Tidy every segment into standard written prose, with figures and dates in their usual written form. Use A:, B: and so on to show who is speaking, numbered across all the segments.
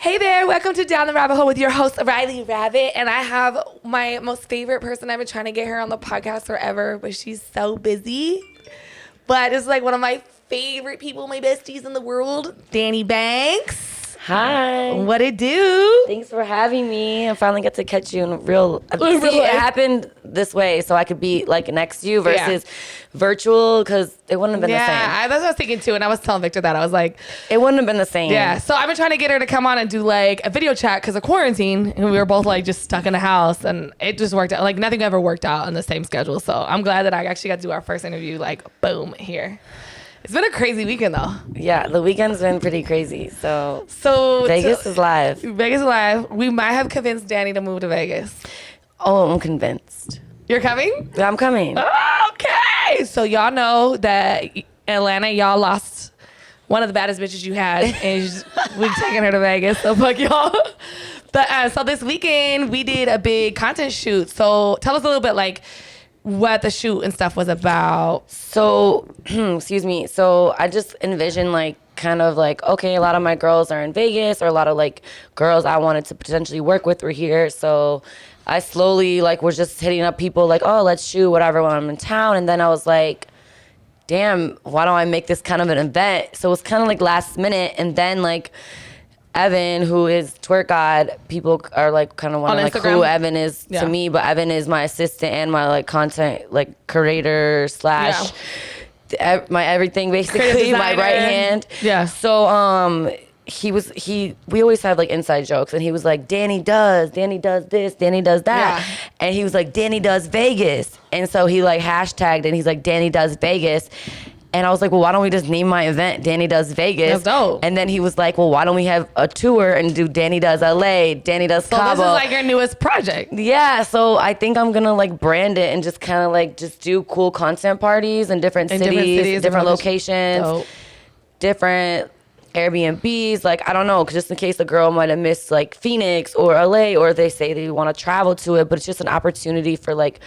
A: Hey there, welcome to Down the Rabbit Hole with your host, RyleeRabbit. And I have my most favorite person. I've been trying to get her on the podcast forever, but she's so busy. But it's like one of my favorite people, my besties in the world, Danii Banks.
B: Hi.
A: What it do?
B: Thanks for having me. I finally get to catch you in real. See, it happened this way, so I could be like next to you versus virtual, because it wouldn't have been the same.
A: Yeah, that's what I was thinking too. And I was telling Victor that I was like,
B: it wouldn't have been the same.
A: Yeah. So I've been trying to get her to come on and do like a video chat because of quarantine, and we were both like just stuck in the house, and it just worked out. Like nothing ever worked out on the same schedule. So I'm glad that I actually got to do our first interview. Like boom here. It's been a crazy weekend though.
B: Yeah, the weekend's been pretty crazy. So
A: Vegas
B: is live.
A: Vegas is live. We might have convinced Danii to move to Vegas.
B: Oh, I'm convinced.
A: You're coming?
B: Yeah, I'm coming.
A: Okay. So y'all know that Atlanta, y'all lost one of the baddest bitches you had, and we've taken her to Vegas. So fuck y'all. But so this weekend we did a big content shoot. So tell us a little bit like what the shoot and stuff was about.
B: So, excuse me. So I just envisioned like kind of like, okay, a lot of my girls are in Vegas, or a lot of like girls I wanted to potentially work with were here. So I slowly like was just hitting up people like, oh, let's shoot whatever when I'm in town. And then I was like, damn, why don't I make this kind of an event? So it was kind of like last minute. And then like Evan, who is Twerk God, people are like kind of wondering like who Evan is to me, but Evan is my assistant and my like content like curator slash my everything, basically my right hand.
A: Yeah.
B: So we always have like inside jokes, and he was like, Danii does this, Danii does that, and he was like, Danii does Vegas, and so he like hashtagged and he's like, Danii does Vegas. And I was like, well, why don't we just name my event Danii Does Vegas?
A: That's dope.
B: And then he was like, well, why don't we have a tour and do Danii Does LA, Danii Does Cabo?
A: So this is like your newest project.
B: Yeah, so I think I'm gonna like brand it and just kind of like just do cool content parties in different cities, different locations, different Airbnbs. Like, I don't know, just in case a girl might have missed like Phoenix or LA, or they say they want to travel to it, but it's just an opportunity for like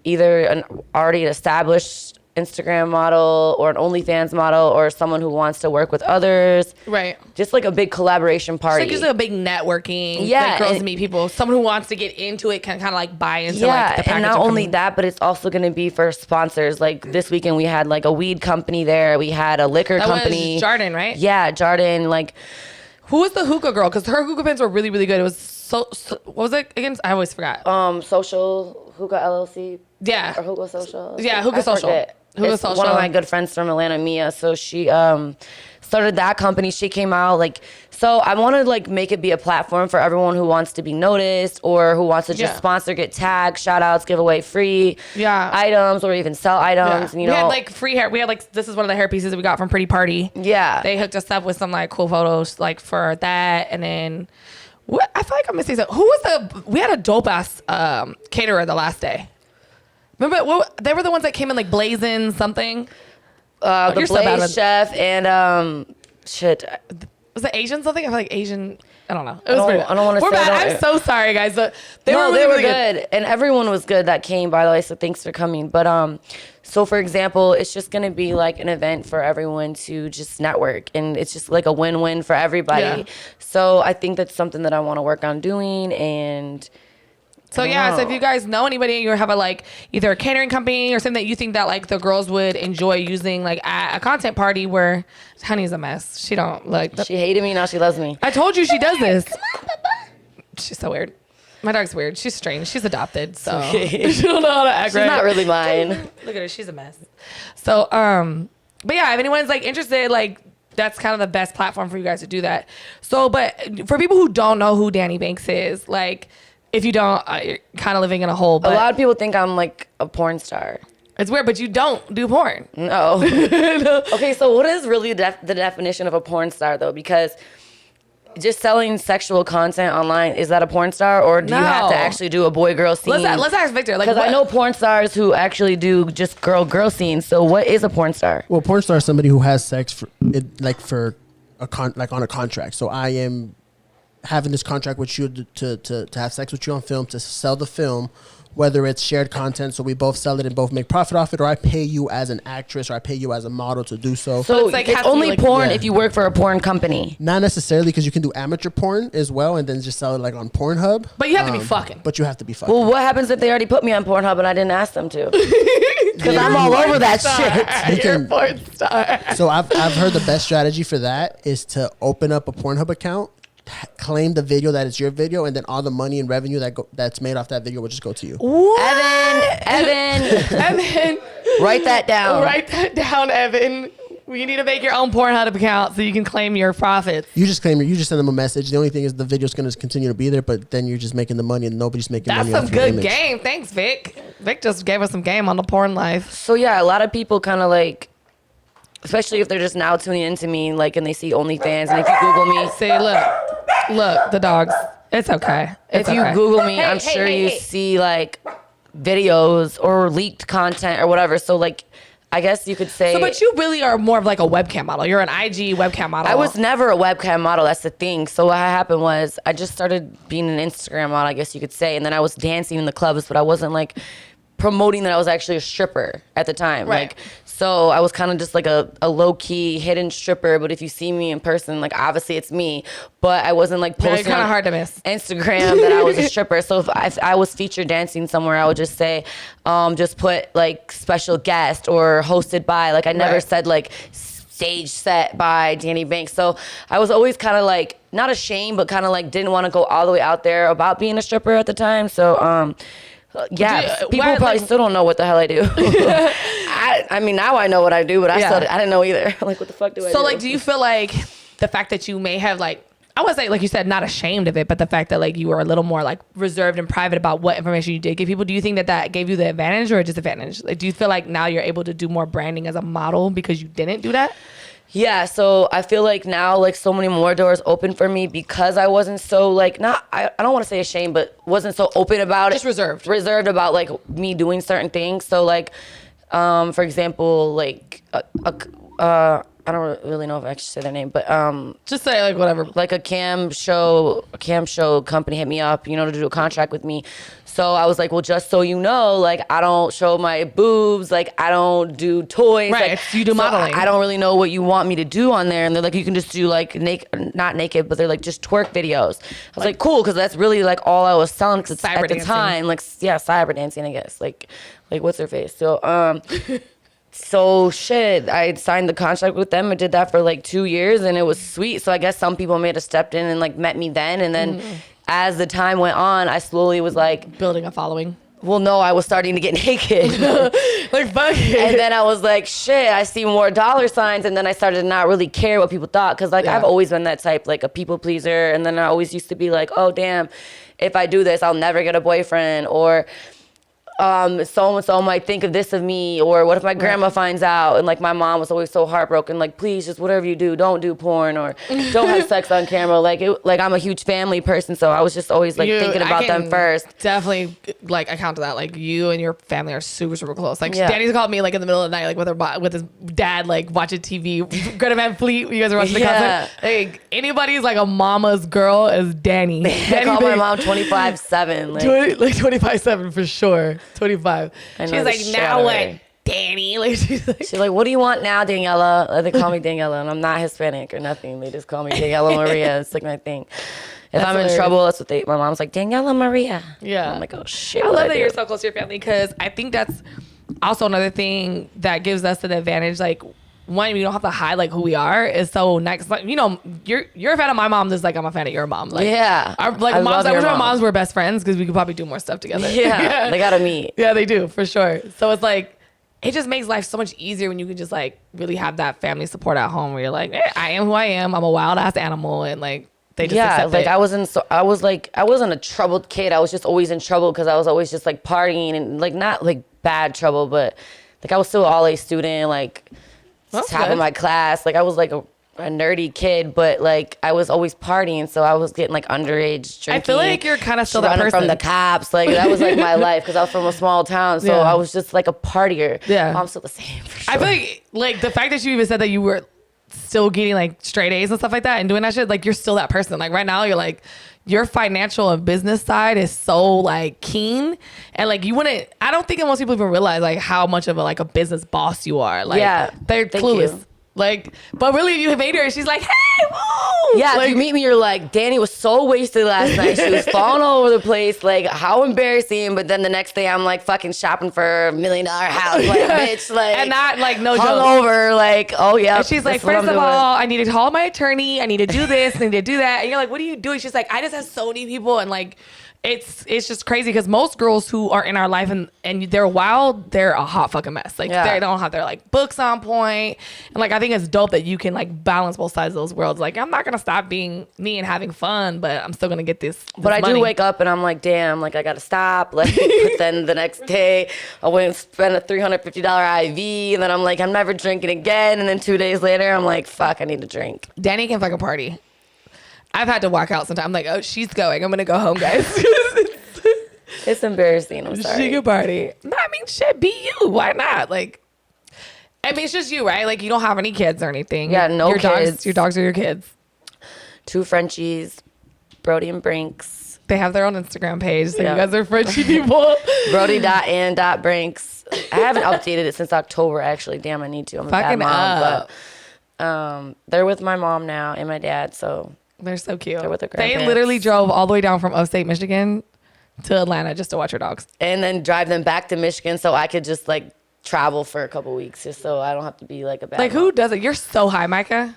B: either an already established Instagram model or an OnlyFans model, or someone who wants to work with others.
A: Right.
B: Just like a big collaboration party.
A: It's like a big networking.
B: Yeah.
A: Like girls meet people. Someone who wants to get into it can kind of like buy into like the package.
B: And not only that, but it's also going to be for sponsors. Like this weekend we had like a weed company there. We had a liquor company.
A: That was Jardin, right?
B: Yeah, Jardin. Like,
A: who was the hookah girl? Because her hookah pins were really, really good. It was so what was it again? I always forgot.
B: Social Hookah LLC.
A: Yeah.
B: Or Hookah Social.
A: Yeah, Hookah Social.
B: It's one of my good friends from Atlanta, Mia. So she started that company. She came out like, so I want to like make it be a platform for everyone who wants to be noticed or who wants to just sponsor, get tagged, shout outs, give away free items, or even sell items.
A: Yeah. We had like free hair. We had like, this is one of the hair pieces that we got from Pretty Party.
B: Yeah.
A: They hooked us up with some like cool photos like for that. And then I feel like I'm missing something. We had a dope ass caterer the last day. Remember, they were the ones that came in like blazing something.
B: The Blaze chef and
A: Was it Asian something? I feel like Asian. I don't know.
B: I don't want to say.
A: Bad. I'm so sorry, guys. They were really
B: good, and everyone was good that came. By the way, so thanks for coming. But so for example, it's just gonna be like an event for everyone to just network, and it's just like a win-win for everybody. Yeah. So I think that's something that I want to work on doing, and.
A: So so if you guys know anybody, you have a like either a catering company or something that you think that like the girls would enjoy using like at a content party where Honey's a mess. She don't like.
B: She hated me, now she loves me.
A: I told you she does this. Come on, Papa. She's so weird. My dog's weird. She's strange. She's adopted, so she don't know how to act.
B: She's not really mine.
A: Look at her. She's a mess. So but yeah, if anyone's like interested, like. That's kind of the best platform for you guys to do that. So, but for people who don't know who Danii Banks is, like. If you don't, you're kind of living in a hole. But
B: a lot of people think I'm like a porn star.
A: It's weird, but you don't do porn.
B: No. No. Okay, so what is really the definition of a porn star, though? Because just selling sexual content online, is that a porn star? Or do you have to actually do a boy-girl scene?
A: Let's ask Victor.
B: Because I know porn stars who actually do just girl scenes. So what is a porn star?
C: Well, porn star is somebody who has sex on a contract. So I am having this contract with you to have sex with you on film, to sell the film whether it's shared content, so we both sell it and both make profit off it, or I pay you as an actress or I pay you as a model to do so.
B: So
A: it's like
B: it's
A: has to be
B: only
A: like-
B: porn
C: Yeah.
B: if you work for a porn company.
C: Not necessarily, because you can do amateur porn as well and then just sell it like on Pornhub.
A: But you have to be fucking.
C: But you have to be fucking.
B: Well, what happens if they already put me on Pornhub and I didn't ask them to? Because I'm all over that shit.
A: You're a
C: can-
A: porn star.
C: So I've heard the best strategy for that is to open up a Pornhub account, claim the video that it's your video, and then all the money and revenue that's made off that video will just go to you.
B: Evan, write that down.
A: Write that down, Evan. You need to make your own Pornhub account so you can claim your profits.
C: You just claim it. You just send them a message. The only thing is the video's going to continue to be there, but then you're just making the money and nobody's making
A: That's
C: money
A: some
C: off your
A: good
C: image.
A: game. Thanks, Vic. Vic just gave us some game on the porn life.
B: So yeah, a lot of people kind of like, especially if they're just now tuning into me, like, and they see OnlyFans, and if you Google me,
A: See, look, the dogs. It's okay. It's
B: if you
A: okay.
B: Google me,
A: Hey,
B: I'm
A: hey,
B: sure
A: hey,
B: you
A: hey.
B: see like videos or leaked content or whatever. So like, I guess you could say.
A: So, but you really are more of like a webcam model. You're an IG webcam model.
B: I was never a webcam model. That's the thing. So what happened was I just started being an Instagram model, I guess you could say, and then I was dancing in the clubs, but I wasn't like promoting that I was actually a stripper at the time.
A: Right.
B: Like, so I was kind of just like a low key hidden stripper. But if you see me in person, like obviously it's me. But I wasn't like
A: Yeah, you're
B: posting
A: kinda
B: on
A: hard to miss.
B: Instagram that I was a stripper. So if I was featured dancing somewhere, I would just say, just put like special guest or hosted by. Like I never
A: Right.
B: said like stage set by Danii Banks. So I was always kind of like not ashamed, but kind of like didn't want to go all the way out there about being a stripper at the time. So yeah,
A: Do-
B: people
A: why,
B: probably
A: like-
B: still don't know what the hell I do. I mean, now I know what I do, but I
A: Yeah.
B: didn't know either. Like, what the fuck do I do?
A: So, like, do you feel like the fact that you may have, like, I would say, like you said, not ashamed of it, but the fact that, like, you were a little more, like, reserved and private about what information you did give people, do you think that that gave you the advantage or a disadvantage? Like, do you feel like now you're able to do more branding as a model because you didn't do that?
B: Yeah, so I feel like now like so many more doors open for me because I wasn't so like I don't want to say ashamed, but wasn't so open about
A: Just
B: it. Reserved about like me doing certain things. So like, for example, like I don't really know if I should say their name, but
A: Just say, like, whatever.
B: like a cam show company hit me up, to do a contract with me. So I was like, well, just so you know, like I don't show my boobs, like I don't do toys.
A: Right,
B: Like,
A: it's- you do
B: so
A: modeling.
B: I don't really know what you want me to do on there. And they're like, you can just do like not naked, but they're like just twerk videos. I was like cool, because that's really like all I was selling. Cause
A: Cyber
B: at the
A: dancing.
B: time, like cyber dancing, I guess. Like what's her face? So So shit, I signed the contract with them. I did that for like 2 years and it was sweet. So I guess some people may have stepped in and like met me then. And then as the time went on, I slowly was like,
A: Building a following.
B: well, no, I was starting to get naked.
A: Like, fuck it.
B: And then I was like, shit, I see more dollar signs. And then I started to not really care what people thought. Cause like
A: Yeah.
B: I've always been that type, like a people pleaser. And then I always used to be like, oh damn, if I do this, I'll never get a boyfriend. Or so-and-so might think of this of me, or what if my grandma finds out? And like my mom was always so heartbroken, like, please just whatever you do, don't do porn or don't have sex on camera. Like I'm a huge family person, so I was just always like thinking
A: I
B: about them
A: can
B: first.
A: Definitely, like, account to that. Like, you and your family are super, super close. Like,
B: Yeah.
A: Danny's called me, like, in the middle of the night, like, with his dad, like, watching TV. Greta Van Fleet, you guys are watching the
B: Yeah.
A: concert. Like, anybody's, like, a mama's girl is Danny.
B: I call my mom 24/7. Like,
A: 25/7 for sure. 25.
B: I know
A: She's
B: the
A: like,
B: shit
A: now
B: out of
A: what,
B: her.
A: Danny? Like, she's like,
B: she's like, what do you want now, Daniela? They call me Daniela, and I'm not Hispanic or nothing. They just call me Daniela Maria. It's like my thing. If
A: That's
B: I'm
A: hilarious.
B: in trouble, that's what my mom's like, Daniela Maria.
A: Yeah.
B: I'm like, oh shit.
A: I
B: what
A: love that
B: do?
A: you're so close to your family, because I think that's also another thing that gives us an advantage. Like, one, we don't have to hide like who we are. Is so nice. Like, you're a fan of my mom, just like I'm a fan of your mom. Like,
B: Yeah.
A: our, like
B: I
A: moms.
B: love
A: I
B: your
A: wish our
B: mom.
A: moms were best friends because we could probably do more stuff together.
B: Yeah, they gotta meet.
A: Yeah, they do for sure. So it's like, it just makes life so much easier when you can just like really have that family support at home, where you're like, I am who I am. I'm a wild ass animal, and like they just accept
B: like
A: it.
B: I wasn't a troubled kid. I was just always in trouble because I was always just like partying and like not like bad trouble, but like I was still an all A student, like
A: That's
B: top
A: good.
B: of my class. Like I was like a nerdy kid, but like I was always partying, so I was getting like underage drinking.
A: I feel like you're kind of still that
B: running
A: person.
B: from the cops. Like that was like my life because I was from a small town, so
A: Yeah.
B: I was just like a partier.
A: Yeah.
B: I'm still the same. For sure.
A: I feel like the fact that you even said that you were still getting like straight A's and stuff like that and doing that shit, like you're still that person. Like right now you're like, your financial and business side is so like keen, and like you wouldn't, I don't think that most people even realize like how much of a business boss you are. Like they're clueless.
B: You.
A: Like, but really, you made her. She's like, "Hey, woo!"
B: Yeah,
A: like,
B: if you meet me, you're like, Danii was so wasted last night. She was falling all over the place. Like, how embarrassing. But then the next day, I'm like fucking shopping for $1 million house. Like, bitch, like,
A: and not like no joke.
B: Hungover, like, oh yeah.
A: And she's like, first of all, I need to call my attorney. I need to do this. I need to do that. And you're like, what are you doing? She's like, I just have so many people, and like, it's just crazy because most girls who are in our life and they're wild, they're a hot fucking mess. Like they don't have their like books on point. And like I think it's dope that you can like balance both sides of those worlds. Like I'm not gonna stop being me and having fun, but I'm still gonna get this
B: But I
A: money.
B: do wake up and I'm like, damn, like I gotta stop. Like, but then the next day I went and spent a $350 IV, and then I'm like, I'm never drinking again. And then 2 days later, I'm like, fuck, I need to drink.
A: Danii can fucking party. I've had to walk out sometimes. I'm like, oh, she's going. I'm gonna go home, guys.
B: It's embarrassing. I'm sorry.
A: She can party. No, I mean, shit, be you. Why not? Like, I mean, it's just you, right? Like, you don't have any kids or anything.
B: Yeah, no
A: your
B: kids.
A: Your dogs are your kids.
B: 2 Frenchies, Brody and Brinks.
A: They have their own Instagram page, so you guys are Frenchie people.
B: Brody.and.Brinks. I haven't updated it since October, actually. Damn, I need to. I'm a bad mom. But they're with my mom now and my dad, so...
A: They're so cute.
B: They're with their
A: They
B: grandparents.
A: literally drove all the way down from upstate Michigan to Atlanta just to watch her dogs.
B: And then drive them back to Michigan so I could just, like, travel for a couple weeks just so I don't have to be, like, a bad
A: Like,
B: mom.
A: who does it? You're so high, Micah.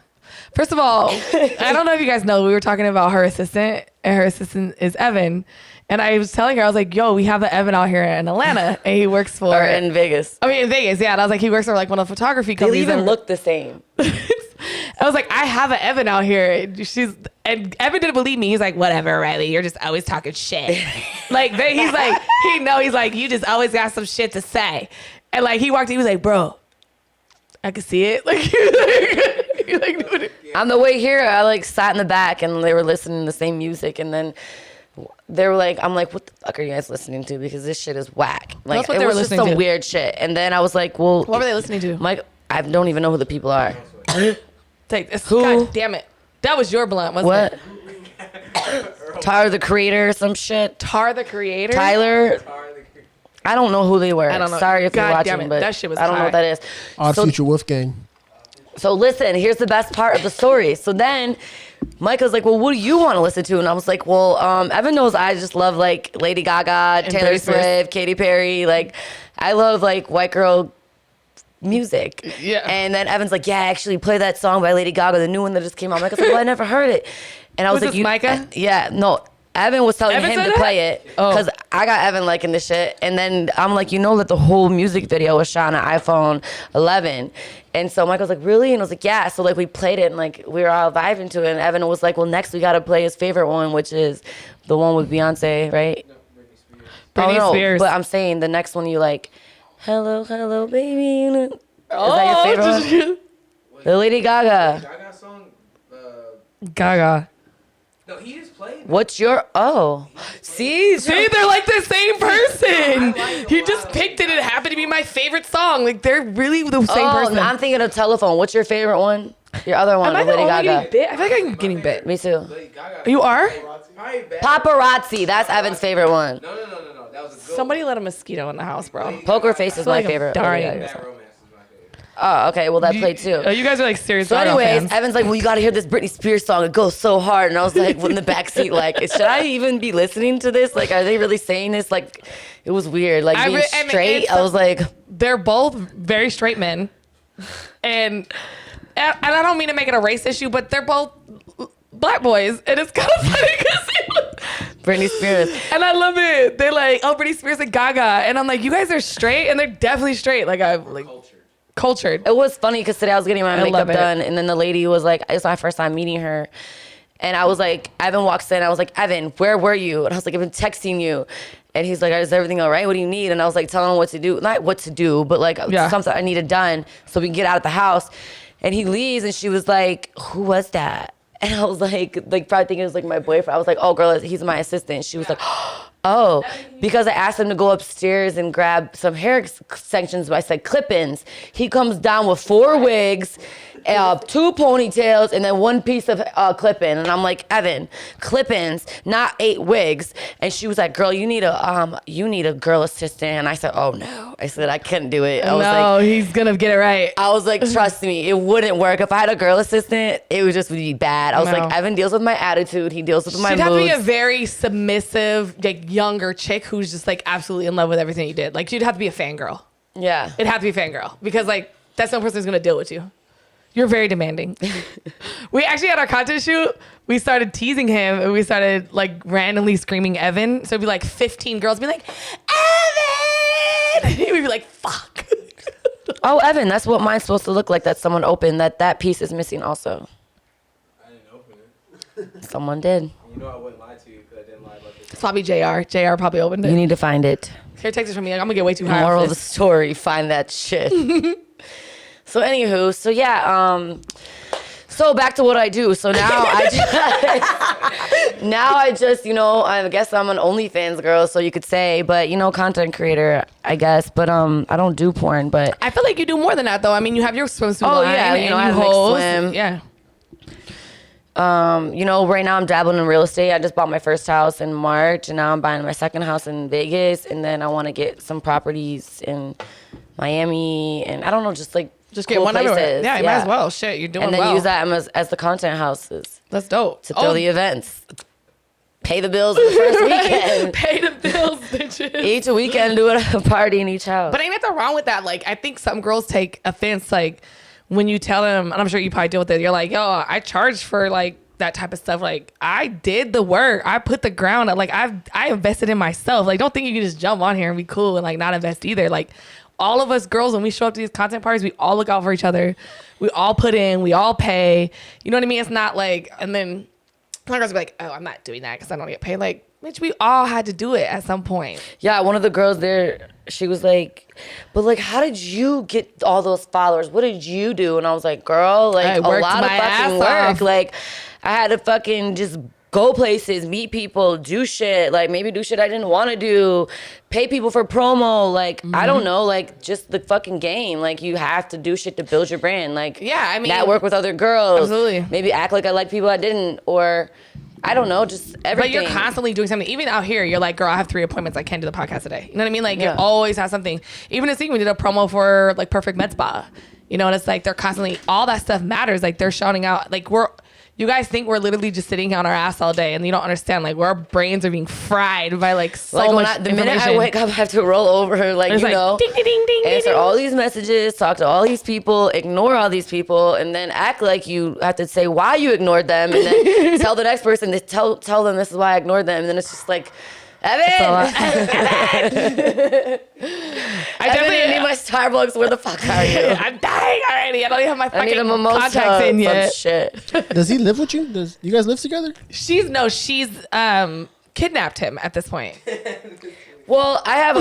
A: First of all, I don't know if you guys know, we were talking about her assistant, and her assistant is Evan. And I was telling her, I was like, yo, we have an Evan out here in Atlanta, and he works for...
B: Or in Vegas.
A: I mean, in Vegas, yeah. And I was like, he works for, like, one of the photography
B: They
A: companies.
B: even look the same.
A: I was like, I have an Evan out here. And Evan didn't believe me. He's like, whatever, Rylee, you're just always talking shit. Like, he's like, you just always got some shit to say. And like, he walked in, he was like, bro, I could see it. Like, he like doing it.
B: On the way here, I like sat in the back and they were listening to the same music, and then they were like, I'm like, what the fuck are you guys listening to? Because this shit is whack. Like,
A: That's what
B: it
A: they were
B: was just
A: listening
B: some
A: to.
B: weird shit. And then I was like, well,
A: What were they listening to?
B: Mike, I don't even know who the people are.
A: Take this.
B: Who?
A: God damn it. That was your blunt, wasn't
B: What?
A: it?
B: Tyler, the creator, or some shit.
A: Tar the creator?
B: Tyler. I don't know who they were.
A: I don't know.
B: Sorry if
A: God
B: you're watching,
A: damn it.
B: but
A: That shit was
B: I don't know
A: high.
B: what that is.
C: Odd
B: So-
C: Future Wolfgang.
B: So listen, here's the best part of the story. So then Micah's like, well, what do you want to listen to? And I was like, well, Evan knows I just love like Lady Gaga,
A: And
B: Taylor
A: Britney Spears.
B: Swift, Katy Perry. Like, I love like white girl music.
A: Yeah.
B: And then Evan's like, yeah, actually play that song by Lady Gaga, the new one that just came out. Micah's like, well, I never heard it. And I was
A: Was
B: like,
A: this Micah?
B: Yeah, no. Evan was telling
A: Evan
B: him
A: said
B: to
A: that?
B: play it
A: Oh.
B: because I got Evan liking the shit. And then I'm like, you know that the whole music video was shot on an iPhone 11. And so Michael was like, really? And I was like, yeah. So like we played it and like we were all vibing to it. And Evan was like, well, next we got to play his favorite one, which is the one with Beyonce, right?
A: Britney Spears.
B: But I'm saying the next one you like, hello, hello, baby. Is that your favorite one? The Lady Gaga.
D: Gaga song.
A: Gaga.
D: No, he just played.
B: What's your, see?
A: See, they're like the same person. He just picked it. It happened to be my favorite song. Like, they're really the same person.
B: I'm thinking of Telephone. What's your favorite one? Your other one,
A: Am I
B: with
A: the
B: Lady
A: only
B: Gaga.
A: getting bit? I feel like I'm getting bit.
B: Me too.
D: Lady Gaga.
A: You are?
D: Probably bad.
B: Paparazzi. That's Evan's favorite one.
D: No. That was a good
A: Somebody let a mosquito in the house, bro.
B: Poker Face is
A: feel
B: my
A: like I'm
B: favorite.
A: dying.
B: Lady Gaga
D: Bad
B: song.
D: Romance is my favorite.
B: Oh, okay. Well, that played too.
A: You guys are like serious.
B: So
A: Gaga
B: anyways,
A: fans.
B: Evan's like, well, you got to hear this Britney Spears song. It goes so hard. And I was like, in the backseat, like, should I even be listening to this? Like, are they really saying this? Like, it was weird. Like, being
A: I mean,
B: straight,
A: it's
B: I was like,
A: They're both very straight men, and I don't mean to make it a race issue, but they're both black boys, and it's kind of funny because.
B: Britney Spears.
A: And I love it. They're like, oh, Britney Spears and Gaga, and I'm like, you guys are straight, and they're definitely straight. Like I'm like cultured.
B: It was funny because today I was getting my makeup
A: love it.
B: done, and then the lady was like, it's my first time meeting her. And I was like, Evan walks in. I was like, Evan, where were you? And I was like, I've been texting you. And he's like, is everything all right? What do you need? And I was like, telling him what to do. Not what to do, but like something I needed done so we can get out of the house. And he leaves, and she was like, who was that? And I was like probably thinking it was like my boyfriend. I was like, oh, girl, he's my assistant. She was like, Oh, because I asked him to go upstairs and grab some hair extensions, but I said clip-ins. He comes down with 4 wigs, 2 ponytails, and then 1 piece of clip-in. And I'm like, Evan, clip-ins, not 8 wigs. And she was like, girl, you need a girl assistant. And I said, oh no. I said, I couldn't do it. I was like,
A: he's gonna get it right.
B: I was like, trust me, it wouldn't work. If I had a girl assistant, it would just be bad. I was like, Evan deals with my attitude. He deals with my moods.
A: She'd have to be a very submissive, like younger chick who's just like absolutely in love with everything you did. Like she'd have to be a fangirl.
B: Yeah.
A: It'd have to be a fangirl because like that's no person who's gonna deal with you. You're very demanding. We actually had our content shoot. We started teasing him and we started like randomly screaming Evan. So it'd be like 15 girls be like, Evan! And he would be like, fuck.
B: Oh, Evan, that's what mine's supposed to look like. That someone opened. That piece is missing also.
D: I didn't open it.
B: Someone did.
D: You know I wouldn't lie to you because I didn't lie about this.
A: It's probably JR. JR probably opened it.
B: You need to find it.
A: Here, take this from me. I'm gonna get way too high.
B: Moral
A: off
B: of the
A: this.
B: story, find that shit. So anywho, so yeah, so back to what I do. So now I just, you know, I guess I'm an OnlyFans girl, so you could say, but you know, content creator, I guess, but I don't do porn, but
A: I feel like you do more than that though. I mean, you have your swimsuit
B: Oh,
A: line
B: yeah, you
A: and
B: know, I
A: you
B: have Mixed
A: host.
B: Swim.
A: Yeah.
B: you know, right now I'm dabbling in real estate. I just bought my first house in March, and now I'm buying my second house in Vegas, and then I want to get some properties in Miami, and I don't know, just
A: get
B: cool
A: one everywhere.
B: places.
A: Yeah, you might as well. Shit, you're doing
B: and then
A: well.
B: use that as the content houses
A: That's dope.
B: to throw the events, pay the bills the first weekend.
A: Pay the bills, bitches.
B: Each weekend, do a party in each house.
A: But ain't nothing wrong with that. Like, I think some girls take offense, like, when you tell them, and I'm sure you probably deal with it, you're like, yo, I charge for, like, that type of stuff. Like, I did the work. I put the ground up. Like, I invested in myself. Like, don't think you can just jump on here and be cool and, like, not invest either. Like, all of us girls, when we show up to these content parties, we all look out for each other. We all put in. We all pay. You know what I mean? It's not like, and then some girls be like, oh, I'm not doing that because I don't get paid. Like, bitch, we all had to do it at some point.
B: Yeah, one of the girls there, she was like, but like, how did you get all those followers? What did you do? And I was like, girl, like a lot of fucking work.
A: Off.
B: Like, I had to fucking just go places, meet people, do shit, like maybe do shit I didn't want to do, pay people for promo, like, I don't know, like just the fucking game. Like, you have to do shit to build your brand. Like,
A: Yeah, I mean,
B: network with other girls.
A: absolutely.
B: Maybe act like I like people I didn't, or I don't know, just everything.
A: But you're constantly doing something. Even out here, you're like, girl, I have 3 appointments. I can't do the podcast today. You know what I mean? Like,
B: Yeah.
A: you always have something. Even this week, we did a promo for like Perfect Med Spa. You know, and it's like they're constantly, all that stuff matters. Like, they're shouting out. Like, you guys think we're literally just sitting on our ass all day, and you don't understand. Like, our brains are being fried by like so
B: like
A: much
B: the minute I
A: information.
B: wake up, I have to roll over, like,
A: It's
B: you
A: like,
B: know,
A: ding, ding, ding, ding,
B: answer
A: ding.
B: all these messages, talk to all these people, ignore all these people, and then act like you have to say why you ignored them, and then tell the next person to tell them this is why I ignored them, and then it's just like, Evan, I definitely need my Starbucks. Where the fuck are you?
A: I'm dying already. I don't even have my
B: I need
A: fucking
B: a mimosa.
A: contacts in yet.
B: Some shit.
C: Does he live with you? Does you guys live together?
A: She's kidnapped him at this point.
B: Well, I have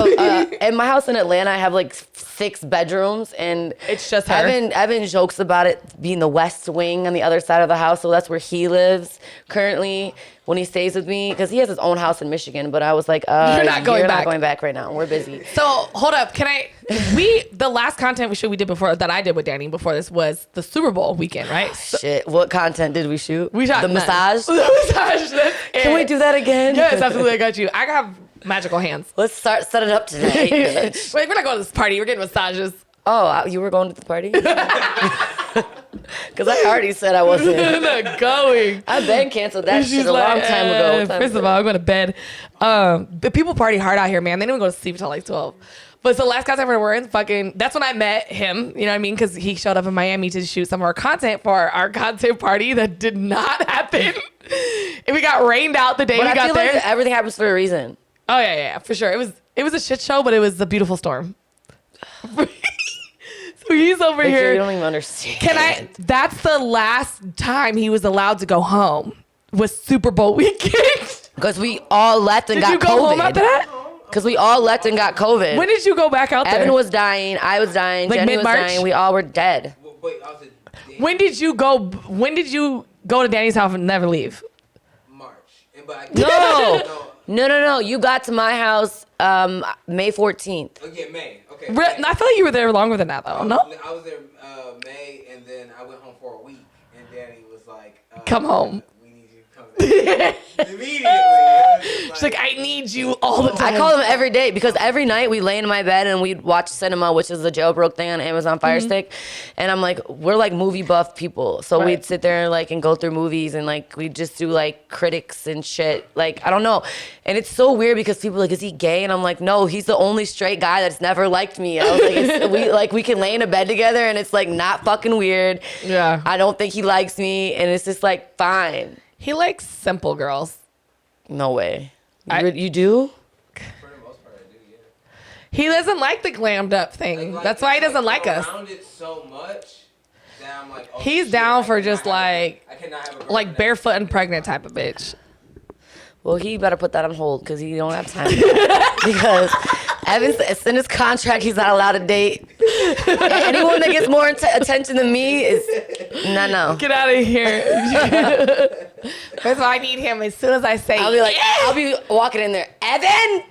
B: in my house in Atlanta, I have like 6 bedrooms, and
A: It's just her.
B: Evan jokes about it being the west wing on the other side of the house, so that's where he lives currently when he stays with me, because he has his own house in Michigan. But I was like,
A: You're not going back.
B: not going back right now. We're busy.
A: So hold up, the last content we did before that I did with Danii before this was the Super Bowl weekend, right? So
B: Shit, what content did we shoot?
A: we shot
B: the
A: none.
B: massage.
A: The massage. That's
B: Can
A: it.
B: we do that again?
A: Yes, absolutely. I got you. I have magical hands.
B: Let's set it up tonight. bitch.
A: Wait, we're not going to this party. We're getting massages.
B: Oh, you were going to the party? Because I already said I wasn't.
A: I'm not going.
B: I've been canceled that
A: She's
B: shit a long time ago.
A: First of all, I'm going to bed. The people party hard out here, man. They don't even go to sleep until like 12. But so last content we're in, that's when I met him, you know what I mean? Because he showed up in Miami to shoot some of our content for our content party that did not happen. And we got rained out the day
B: But
A: we
B: I
A: got
B: feel
A: there.
B: like everything happens for a reason.
A: Oh yeah, for sure. It was a shit show, but it was a beautiful storm. So he's over
B: Like,
A: here.
B: you don't even understand.
A: That's the last time he was allowed to go home, was Super Bowl weekend.
B: Because we all left and
A: Did
B: got
A: you go
B: COVID.
A: home after that?
B: Because we all left and got COVID.
A: When did you go back out there?
B: Evan was dying. I was dying.
A: Like
B: Jenny was
A: mid-March?
B: dying. We all were dead.
D: Well, wait, I was in
A: When did you go to Dani's house and never leave?
D: March. And, but I
B: No. No. You got to my house May 14th.
D: Okay, May. Okay.
A: I feel like you were there longer than that though. No.
D: I was there May, and then I went home for a week, and Danny was like,
A: Come home.
D: We need you to come back. Immediately.
A: She's like, I need you all the time.
B: I call him every day because every night we lay in my bed and we'd watch cinema, which is the jailbroke thing on Amazon Fire Stick. And I'm like, we're like movie buff people. So we'd sit there like and go through movies and like we'd just do like critics and shit. Like, I don't know. And it's so weird because people are like, is he gay? And I'm like, no, he's the only straight guy that's never liked me. I was like, we can lay in a bed together and it's like not fucking weird.
A: Yeah.
B: I don't think he likes me and it's just like fine.
A: He likes simple girls.
B: No way. You do?
D: For the most part, I do, yeah.
A: He doesn't like the glammed up thing. That's why he doesn't like us.
D: Around it so much that I'm like, oh,
A: He's
D: shit,
A: down
D: I
A: for
D: cannot
A: just
D: have
A: like
D: I cannot have a girlfriend
A: like
D: that-
A: barefoot and pregnant type of bitch.
B: Well, he better put that on hold because he don't have time. Because Evan's in his contract, he's not allowed to date. Anyone that gets more attention than me is no.
A: Get out of here. That's why I need him as soon as I say
B: I'll be like, I'll be walking in there, Evan,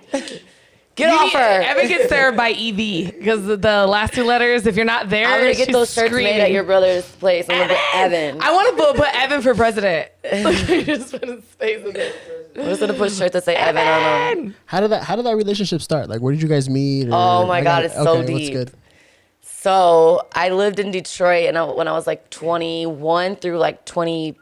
B: get off her.
A: Evan gets there by EV because the last two letters, if you're not there,
B: I'm gonna get
A: she's
B: those shirts
A: screaming.
B: made at your brother's place. I'm gonna put Evan.
A: I want to put Evan for president. Just put his face in there.
B: I'm just gonna put shirts that say Evan on them.
C: How did that relationship start? Like, where did you guys meet? Or,
B: Oh my God, it's so
C: What's
B: deep.
C: good?
B: So I lived in Detroit, and when I was like 21 through like 25.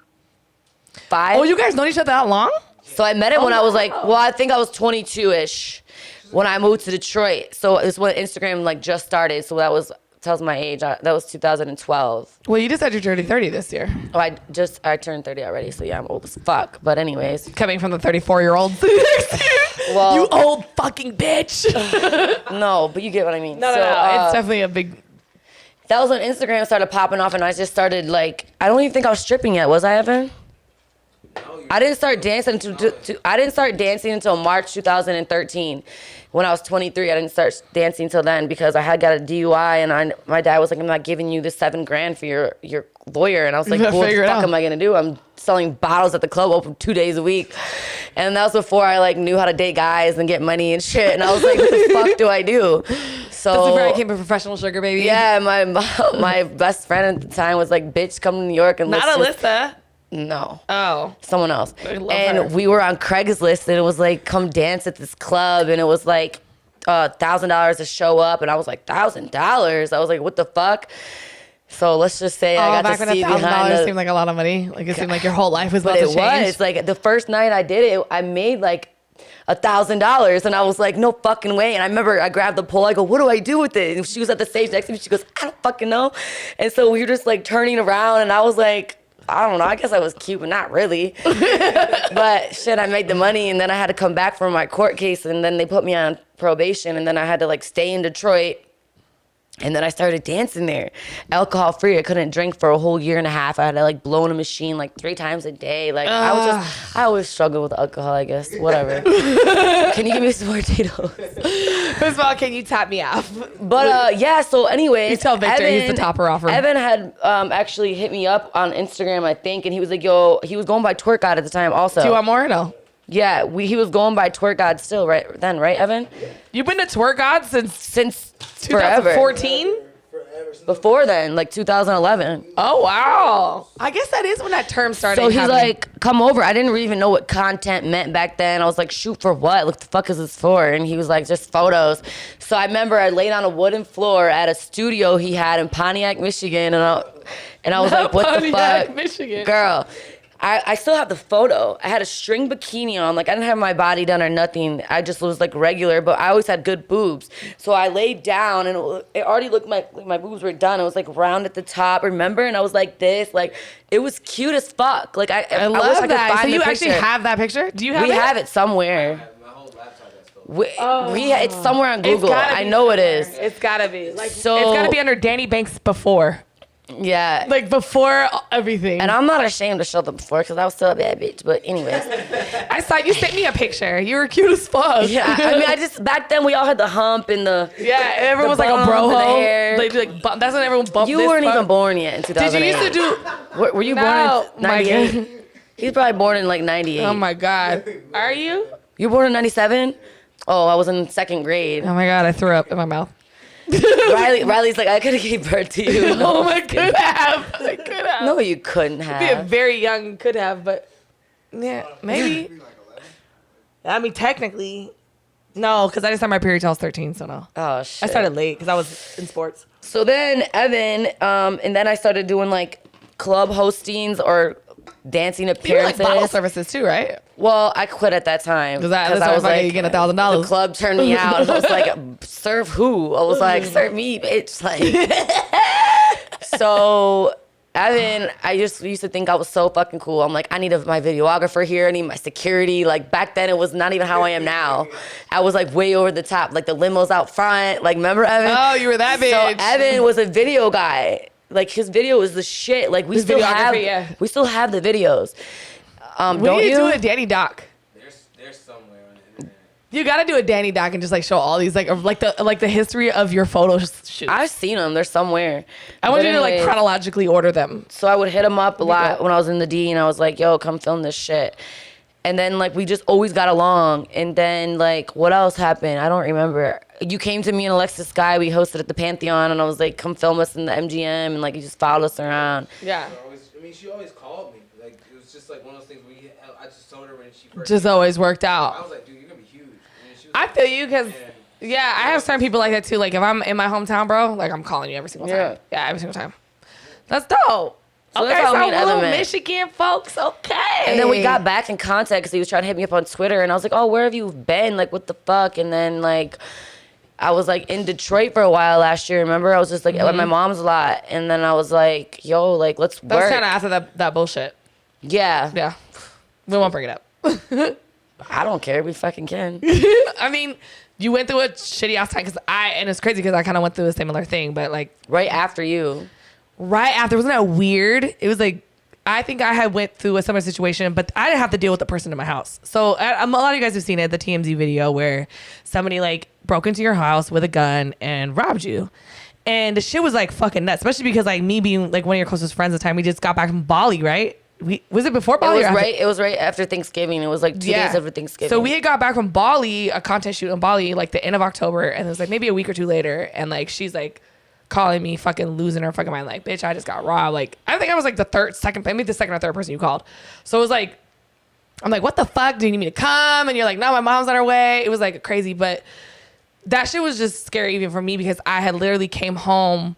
A: Oh, you guys known each other that long?
B: So I met him when I was like, well, I think I was 22-ish when I moved to Detroit. So it's when Instagram like just started. So tells my age. That was 2012.
A: Well, you just had your dirty 30 this year.
B: Oh, I turned 30 already. So yeah, I'm old as fuck. But anyways,
A: Coming from the 34-year-olds.
B: well,
A: You old fucking bitch.
B: no, but you get what I mean.
A: No, it's definitely a big.
B: That was when Instagram started popping off, and I just started like, I don't even think I was stripping yet. Was I, Evan? I didn't start dancing until March 2013. When I was 23, I didn't start dancing until then because I had got a DUI, and my dad was like, I'm not giving you the $7,000 for your lawyer. And I was like,
A: gotta
B: what the
A: figure it
B: fuck
A: out.
B: am I gonna do? I'm selling bottles at the club open 2 days a week. And that was before I like knew how to date guys and get money and shit. And I was like, what the fuck do I do? So
A: That's before I became a professional sugar baby.
B: yeah, my best friend at the time was like, bitch, come to New York and
A: Not
B: let's just-"
A: Alyssa.
B: No.
A: Oh.
B: Someone else.
A: I love
B: And
A: her.
B: we were on Craigslist, and it was like, come dance at this club, and it was like $1,000 to show up, and I was like, $1,000? I was like, what the fuck? So let's just say I got
A: back
B: to
A: when
B: see
A: $1,000
B: behind the.
A: seemed like a lot of money. Like it seemed like your whole life was about
B: But
A: to
B: it
A: change.
B: was like the first night I did it, I made like $1,000, and I was like, no fucking way. And I remember I grabbed the pole. I go, what do I do with it? And she was at the stage next to me. She goes, I don't fucking know. And so we were just like turning around, and I was like, I don't know. I guess I was cute, but not really. But shit, I made the money, and then I had to come back from my court case, and then they put me on probation, and then I had to like stay in Detroit. And then I started dancing there, alcohol free. I couldn't drink for a whole year and a half. I had to like blow in a machine like 3 times a day. Like I always struggle with alcohol, I guess. Whatever. Can you give me some more potatoes?
A: First of all, can you tap me off?
B: But yeah, so anyways.
A: You tell Victor he's the topper offer.
B: Evan had actually hit me up on Instagram, I think, and he was like, yo, he was going by Twerk God at the time also.
A: Do you want more? No.
B: Yeah, he was going by Twerk God still, right then, right, Evan?
A: You've been to Twerk God since
B: Forever.
A: 2014?
B: Before then, like 2011.
A: Oh, wow. I guess that is when that term started.
B: So he's
A: happening.
B: like, come over. I didn't even know what content meant back then. I was like, shoot for what? What the fuck is this for? And he was like, just photos. So I remember I laid on a wooden floor at a studio he had in Pontiac, Michigan. And I was like, what the
A: Pontiac,
B: fuck?
A: Michigan.
B: Girl. I still have the photo. I had a string bikini on. Like, I didn't have my body done or nothing. I just was, like, regular, but I always had good boobs. So I laid down, and it already looked like my boobs were done. It was, like, round at the top, remember? And I was like this. Like, it was cute as fuck. Like, I
A: I
B: wish
A: love
B: I could
A: that.
B: find
A: So
B: the
A: you
B: picture.
A: actually have that picture? Do you have
B: We
A: it?
B: have it somewhere.
D: My whole laptop got stolen.
B: It's somewhere on
A: It's
B: Google.
A: gotta
B: I
A: be
B: know it
A: somewhere.
B: is.
A: It's gotta be. Like,
B: So-
A: it's gotta be under Danii Banks before.
B: Yeah.
A: Like, before everything.
B: And I'm not ashamed to show them before because I was still a bad bitch. But anyways.
A: I saw you sent me a picture. You were cute as fuck.
B: Yeah. I mean, back then we all had the hump and the.
A: Yeah, everyone was
B: The
A: like a
B: bump
A: bro
B: and the
A: ho.
B: hair.
A: Like that's when everyone bumped
B: You
A: this
B: weren't
A: fuck.
B: even born yet in
A: Did
B: 2008.
A: you used to do...
B: Were you
A: No,
B: born in
A: my
B: 98?
A: God.
B: He's probably born in like 98.
A: Oh my God. Are you?
B: You were born in 97? Oh, I was in 2nd grade.
A: Oh my God, I threw up in my mouth.
B: Riley's like, I could have gave birth to you.
A: Oh my, could have. I could have.
B: No, you couldn't
A: Be a
B: have.
A: very young, could have, but yeah, maybe. I mean, technically, no, because I just started my period till I was 13, so no.
B: Oh, shit.
A: I started late because I was in sports.
B: So then Evan, and then I started doing like club hostings or dancing
A: You were
B: appearances.
A: like bottle services too, right?
B: Well, I quit at that time.
A: Because I
B: was
A: like, you
B: like,
A: get $1,000.
B: the club turned me out. And I was like, serve who? I was like, serve me, bitch. Like, so Evan, I just used to think I was so fucking cool. I'm like, I need my videographer here. I need my security. Like back then, it was not even how I am now. I was like way over the top. Like the limos out front. Like remember Evan?
A: Oh, you were that bitch.
B: So Evan was a video guy. Like his video was the shit. Like we
A: His
B: still have,
A: videography, yeah.
B: we still have the videos.
A: We
B: Don't
A: need to
B: you?
A: do a Danny doc.
D: There's somewhere on the internet.
A: You got to do a Danny doc and just like show all these like the history of your photo shoots.
B: I've seen them. They're somewhere.
A: I want
B: But
A: you to like
B: anyways,
A: chronologically order them.
B: So I would hit him up a lot when I was in the D, and I was like, "Yo, come film this shit." And then like we just always got along. And then like what else happened? I don't remember. You came to me and Alexis Sky. We hosted at the Pantheon, and I was like, "Come film us in the MGM," and like you just followed us around.
A: Yeah.
D: She always called me. Like it was just like one of those things I just told her when she first.
A: Just always worked
D: I
A: out.
D: was like, dude, you're gonna be huge. And she was
A: I
D: like,
A: feel you because,
D: "Man."
A: yeah, I have certain people like that too. Like if I'm in my hometown, bro, like I'm calling you every single time.
B: Yeah.
A: Yeah, every single time. That's dope.
B: So
A: Okay,
B: that's how
A: so
B: me and Evan
A: little
B: met.
A: Michigan folks, okay.
B: And then we got back in contact because he was trying to hit me up on Twitter, and I was like, "Oh, where have you been? Like, what the fuck?" And then like, I was like in Detroit for a while last year. Remember, I was just like at my mom's a lot, and then I was like, "Yo, like, let's
A: That was
B: work."
A: kind of after that bullshit.
B: Yeah,
A: Yeah. We won't bring it up.
B: I don't care. We fucking can.
A: I mean, you went through a shitty ass time and it's crazy because I kind of went through a similar thing, but like
B: Right after you.
A: right after, wasn't that weird? It was like, I think I had went through a similar situation, but I didn't have to deal with the person in my house. So a lot of you guys have seen it, the TMZ video where somebody like broke into your house with a gun and robbed you. And the shit was like fucking nuts, especially because like me being like one of your closest friends at the time, we just got back from Bali, right? Was it before Bali?
B: It was right after Thanksgiving. It was like 2 days after Thanksgiving.
A: So we had got back from Bali, a contest shoot in Bali, like the end of October, and it was like maybe a week or two later, and like she's like calling me, fucking losing her fucking mind, like, bitch, I just got robbed. Like I think I was like the second or third person you called. So it was like, I'm like, what the fuck? Do you need me to come? And you're like, no, my mom's on her way. It was like crazy, but that shit was just scary even for me because I had literally came home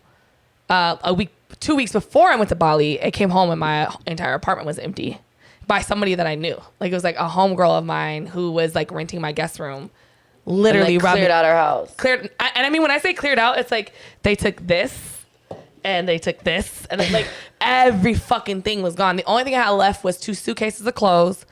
A: 2 weeks before I went to Bali. I came home and my entire apartment was empty by somebody that I knew. Like it was like a homegirl of mine who was like renting my guest room. Literally
B: and, like, cleared out our house.
A: And I mean, when I say cleared out, it's like they took this and they took this and then like every fucking thing was gone. The only thing I had left was 2 suitcases of clothes,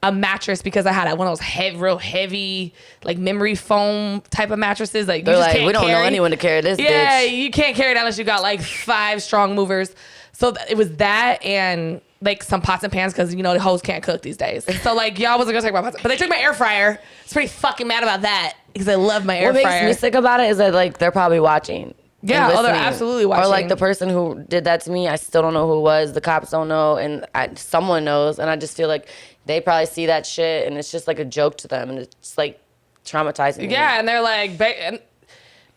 A: a mattress because I had one of those real heavy like memory foam type of mattresses. Like
B: They're
A: you just
B: like,
A: can't
B: we don't know
A: carry.
B: anyone to carry this
A: Yeah,
B: bitch.
A: you can't carry that unless you got like 5 strong movers. So it was that and like some pots and pans because you know the hoes can't cook these days. So like y'all wasn't gonna take my pots, but they took my air fryer. I was pretty fucking mad about that because I love my air
B: What
A: fryer.
B: makes me sick about it is that like they're probably watching.
A: Yeah,
B: and
A: oh, they're
B: listening.
A: absolutely watching.
B: Or like the person who did that to me, I still don't know who it was. The cops don't know, and someone knows, and I just feel like they probably see that shit, and it's just like a joke to them, and it's like traumatizing. me.
A: Yeah, and they're like, and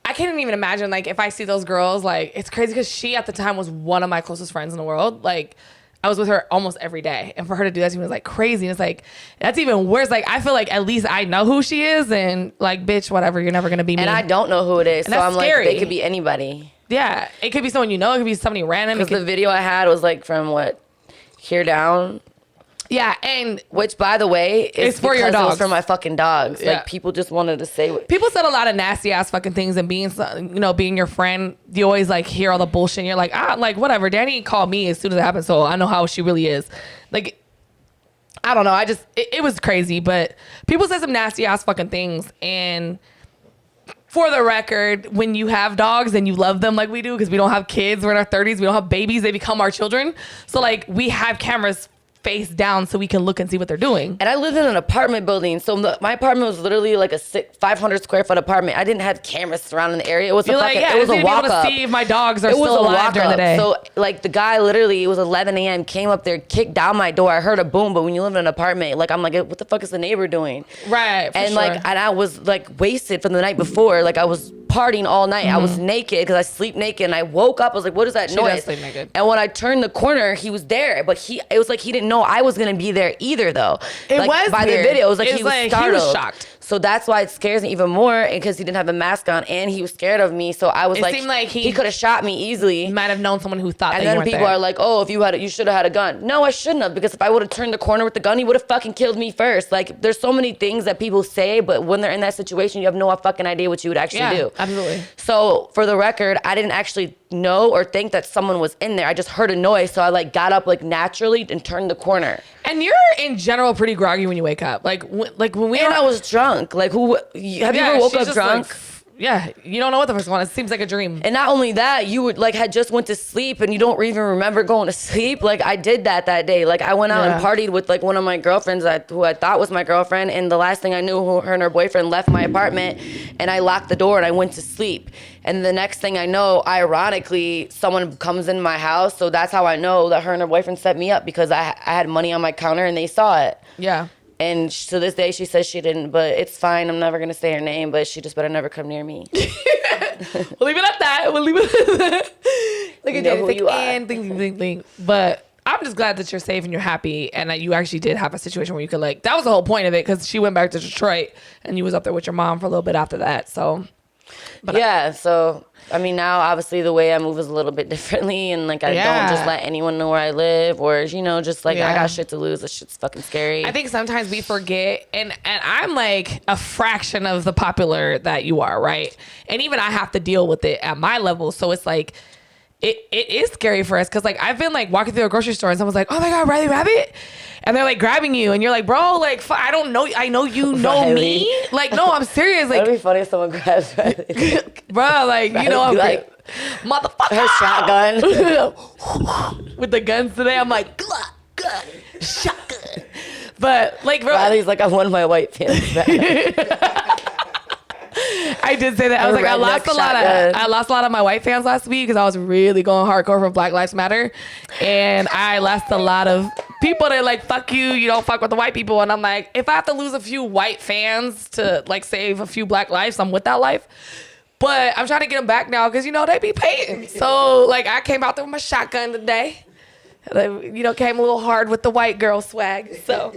A: I can't even imagine like if I see those girls, like it's crazy because she at the time was one of my closest friends in the world. Like I was with her almost every day, and for her to do that to me was like crazy. And it's like that's even worse. Like I feel like at least I know who she is, and like bitch, whatever, you're never gonna be me.
B: And I don't know who it is,
A: And
B: so
A: that's
B: I'm
A: scary.
B: like, they could be anybody.
A: Yeah, it could be someone you know. It could be somebody random.
B: Because the video I had was like from here down.
A: Yeah, and
B: Which, by the way, is
A: It's for your
B: because it was
A: dogs.
B: for my fucking dogs.
A: Yeah.
B: Like people just wanted to say.
A: people said a lot of nasty ass fucking things, and being your friend, you always like hear all the bullshit. And you're like, like whatever. Danny called me as soon as it happened, so I know how she really is. Like, I don't know. It was crazy, but people said some nasty ass fucking things. And for the record, when you have dogs and you love them like we do, because we don't have kids, we're in our 30s, we don't have babies, they become our children. So like we have cameras face down so we can look and see what they're doing.
B: And I lived in an apartment building, so my apartment was literally like a 500 square foot apartment. I didn't have cameras surrounding the area. It was
A: You're
B: a
A: like,
B: fucking,
A: yeah,
B: it was
A: I
B: a
A: just need to
B: walk
A: be able
B: up.
A: to see if my dogs are
B: It was
A: still
B: a
A: alive
B: walk
A: during the
B: up.
A: day.
B: So like the guy literally, it was 11 a.m. came up there, kicked down my door. I heard a boom, but when you live in an apartment, like I'm like, what the fuck is the neighbor doing?
A: Right. For
B: And
A: sure.
B: like, and I was like wasted from the night before. Like I was partying all night. I was naked because I sleep naked. And I woke up. I was like, what is that
A: She does
B: noise?
A: sleep naked.
B: And when I turned the corner, he was there. But it was like he didn't know I was gonna be there either, though.
A: It
B: like,
A: was
B: by
A: weird.
B: the video. It was like
A: It's
B: he was
A: like,
B: startled.
A: he was shocked.
B: So that's why it scares me even more, because he didn't have a mask on and he was scared of me. So I was
A: It
B: like,
A: seemed like he
B: could have shot me easily.
A: Might have known someone who thought
B: And
A: that you
B: then
A: weren't
B: people
A: there.
B: are like, oh, if you should have had a gun. No, I shouldn't have, because if I would have turned the corner with the gun, he would have fucking killed me first. Like, there's so many things that people say, but when they're in that situation, you have no fucking idea what you would actually do.
A: Absolutely.
B: So for the record, I didn't actually know or think that someone was in there. I just heard a noise, so I like got up like naturally and turned the corner.
A: And you're in general pretty groggy when you wake up. Like when we
B: And
A: were,
B: I was drunk. Like, have you ever woke
A: she's
B: up
A: just
B: drunk?
A: like, yeah, you don't know what the first one. It seems like a dream.
B: And not only that, you would like had just went to sleep and you don't even remember going to sleep. Like I did that day. Like I went out and partied with like one of my girlfriends who I thought was my girlfriend. And the last thing I knew, her and her boyfriend left my apartment, and I locked the door and I went to sleep. And the next thing I know, ironically, someone comes in my house. So that's how I know that her and her boyfriend set me up, because I had money on my counter and they saw it.
A: Yeah.
B: And to this day, she says she didn't, but it's fine. I'm never going to say her name, but she just better never come near me.
A: We'll leave it at that. Look at that.
B: who
A: It's
B: you
A: like,
B: are.
A: and ding. But I'm just glad that you're safe and you're happy, and that you actually did have a situation where you could like. That was the whole point of it, because she went back to Detroit and you was up there with your mom for a little bit after that. So, but
B: yeah, so I mean, now obviously the way I move is a little bit differently, and like I don't just let anyone know where I live, or just like I got shit to lose. This shit's fucking scary.
A: I think sometimes we forget, and I'm like a fraction of the popular that you are, right? And even I have to deal with it at my level, so it's like it is scary for us, because like I've been like walking through a grocery store and someone's like, oh my god, RyleeRabbit, and they're like grabbing you and you're like, bro, like I don't know, I know you know me, like no, I'm serious, like
B: That'd be funny if someone grabs Rylee.
A: bro, like you know, I'm
B: like
A: motherfucker,
B: her shotgun.
A: with the guns today. I'm like, gun, shotgun. But like, bro,
B: Rylee's like, I won my white pants back.
A: I did say that. I was like, I lost a lot of my white fans last week, because I was really going hardcore for Black Lives Matter, and I lost a lot of people that like, fuck you, you don't fuck with the white people. And I'm like, if I have to lose a few white fans to like save a few black lives, I'm with that life. But I'm trying to get them back now, because they be paying. So like, I came out there with my shotgun today. Came a little hard with the white girl swag. So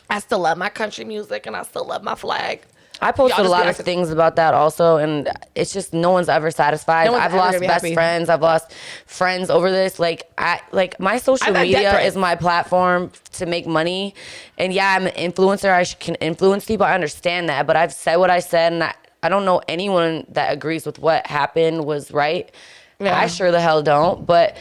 A: I still love my country music, and I still love my flag.
B: I posted a lot of things about that also, and it's just no one's ever satisfied. I've lost best friends. I've lost friends over this. Like my social media is my platform to make money, and yeah, I'm an influencer. I can influence people. I understand that, but I've said what I said, and I don't know anyone that agrees with what happened was right. Yeah. I sure the hell don't, but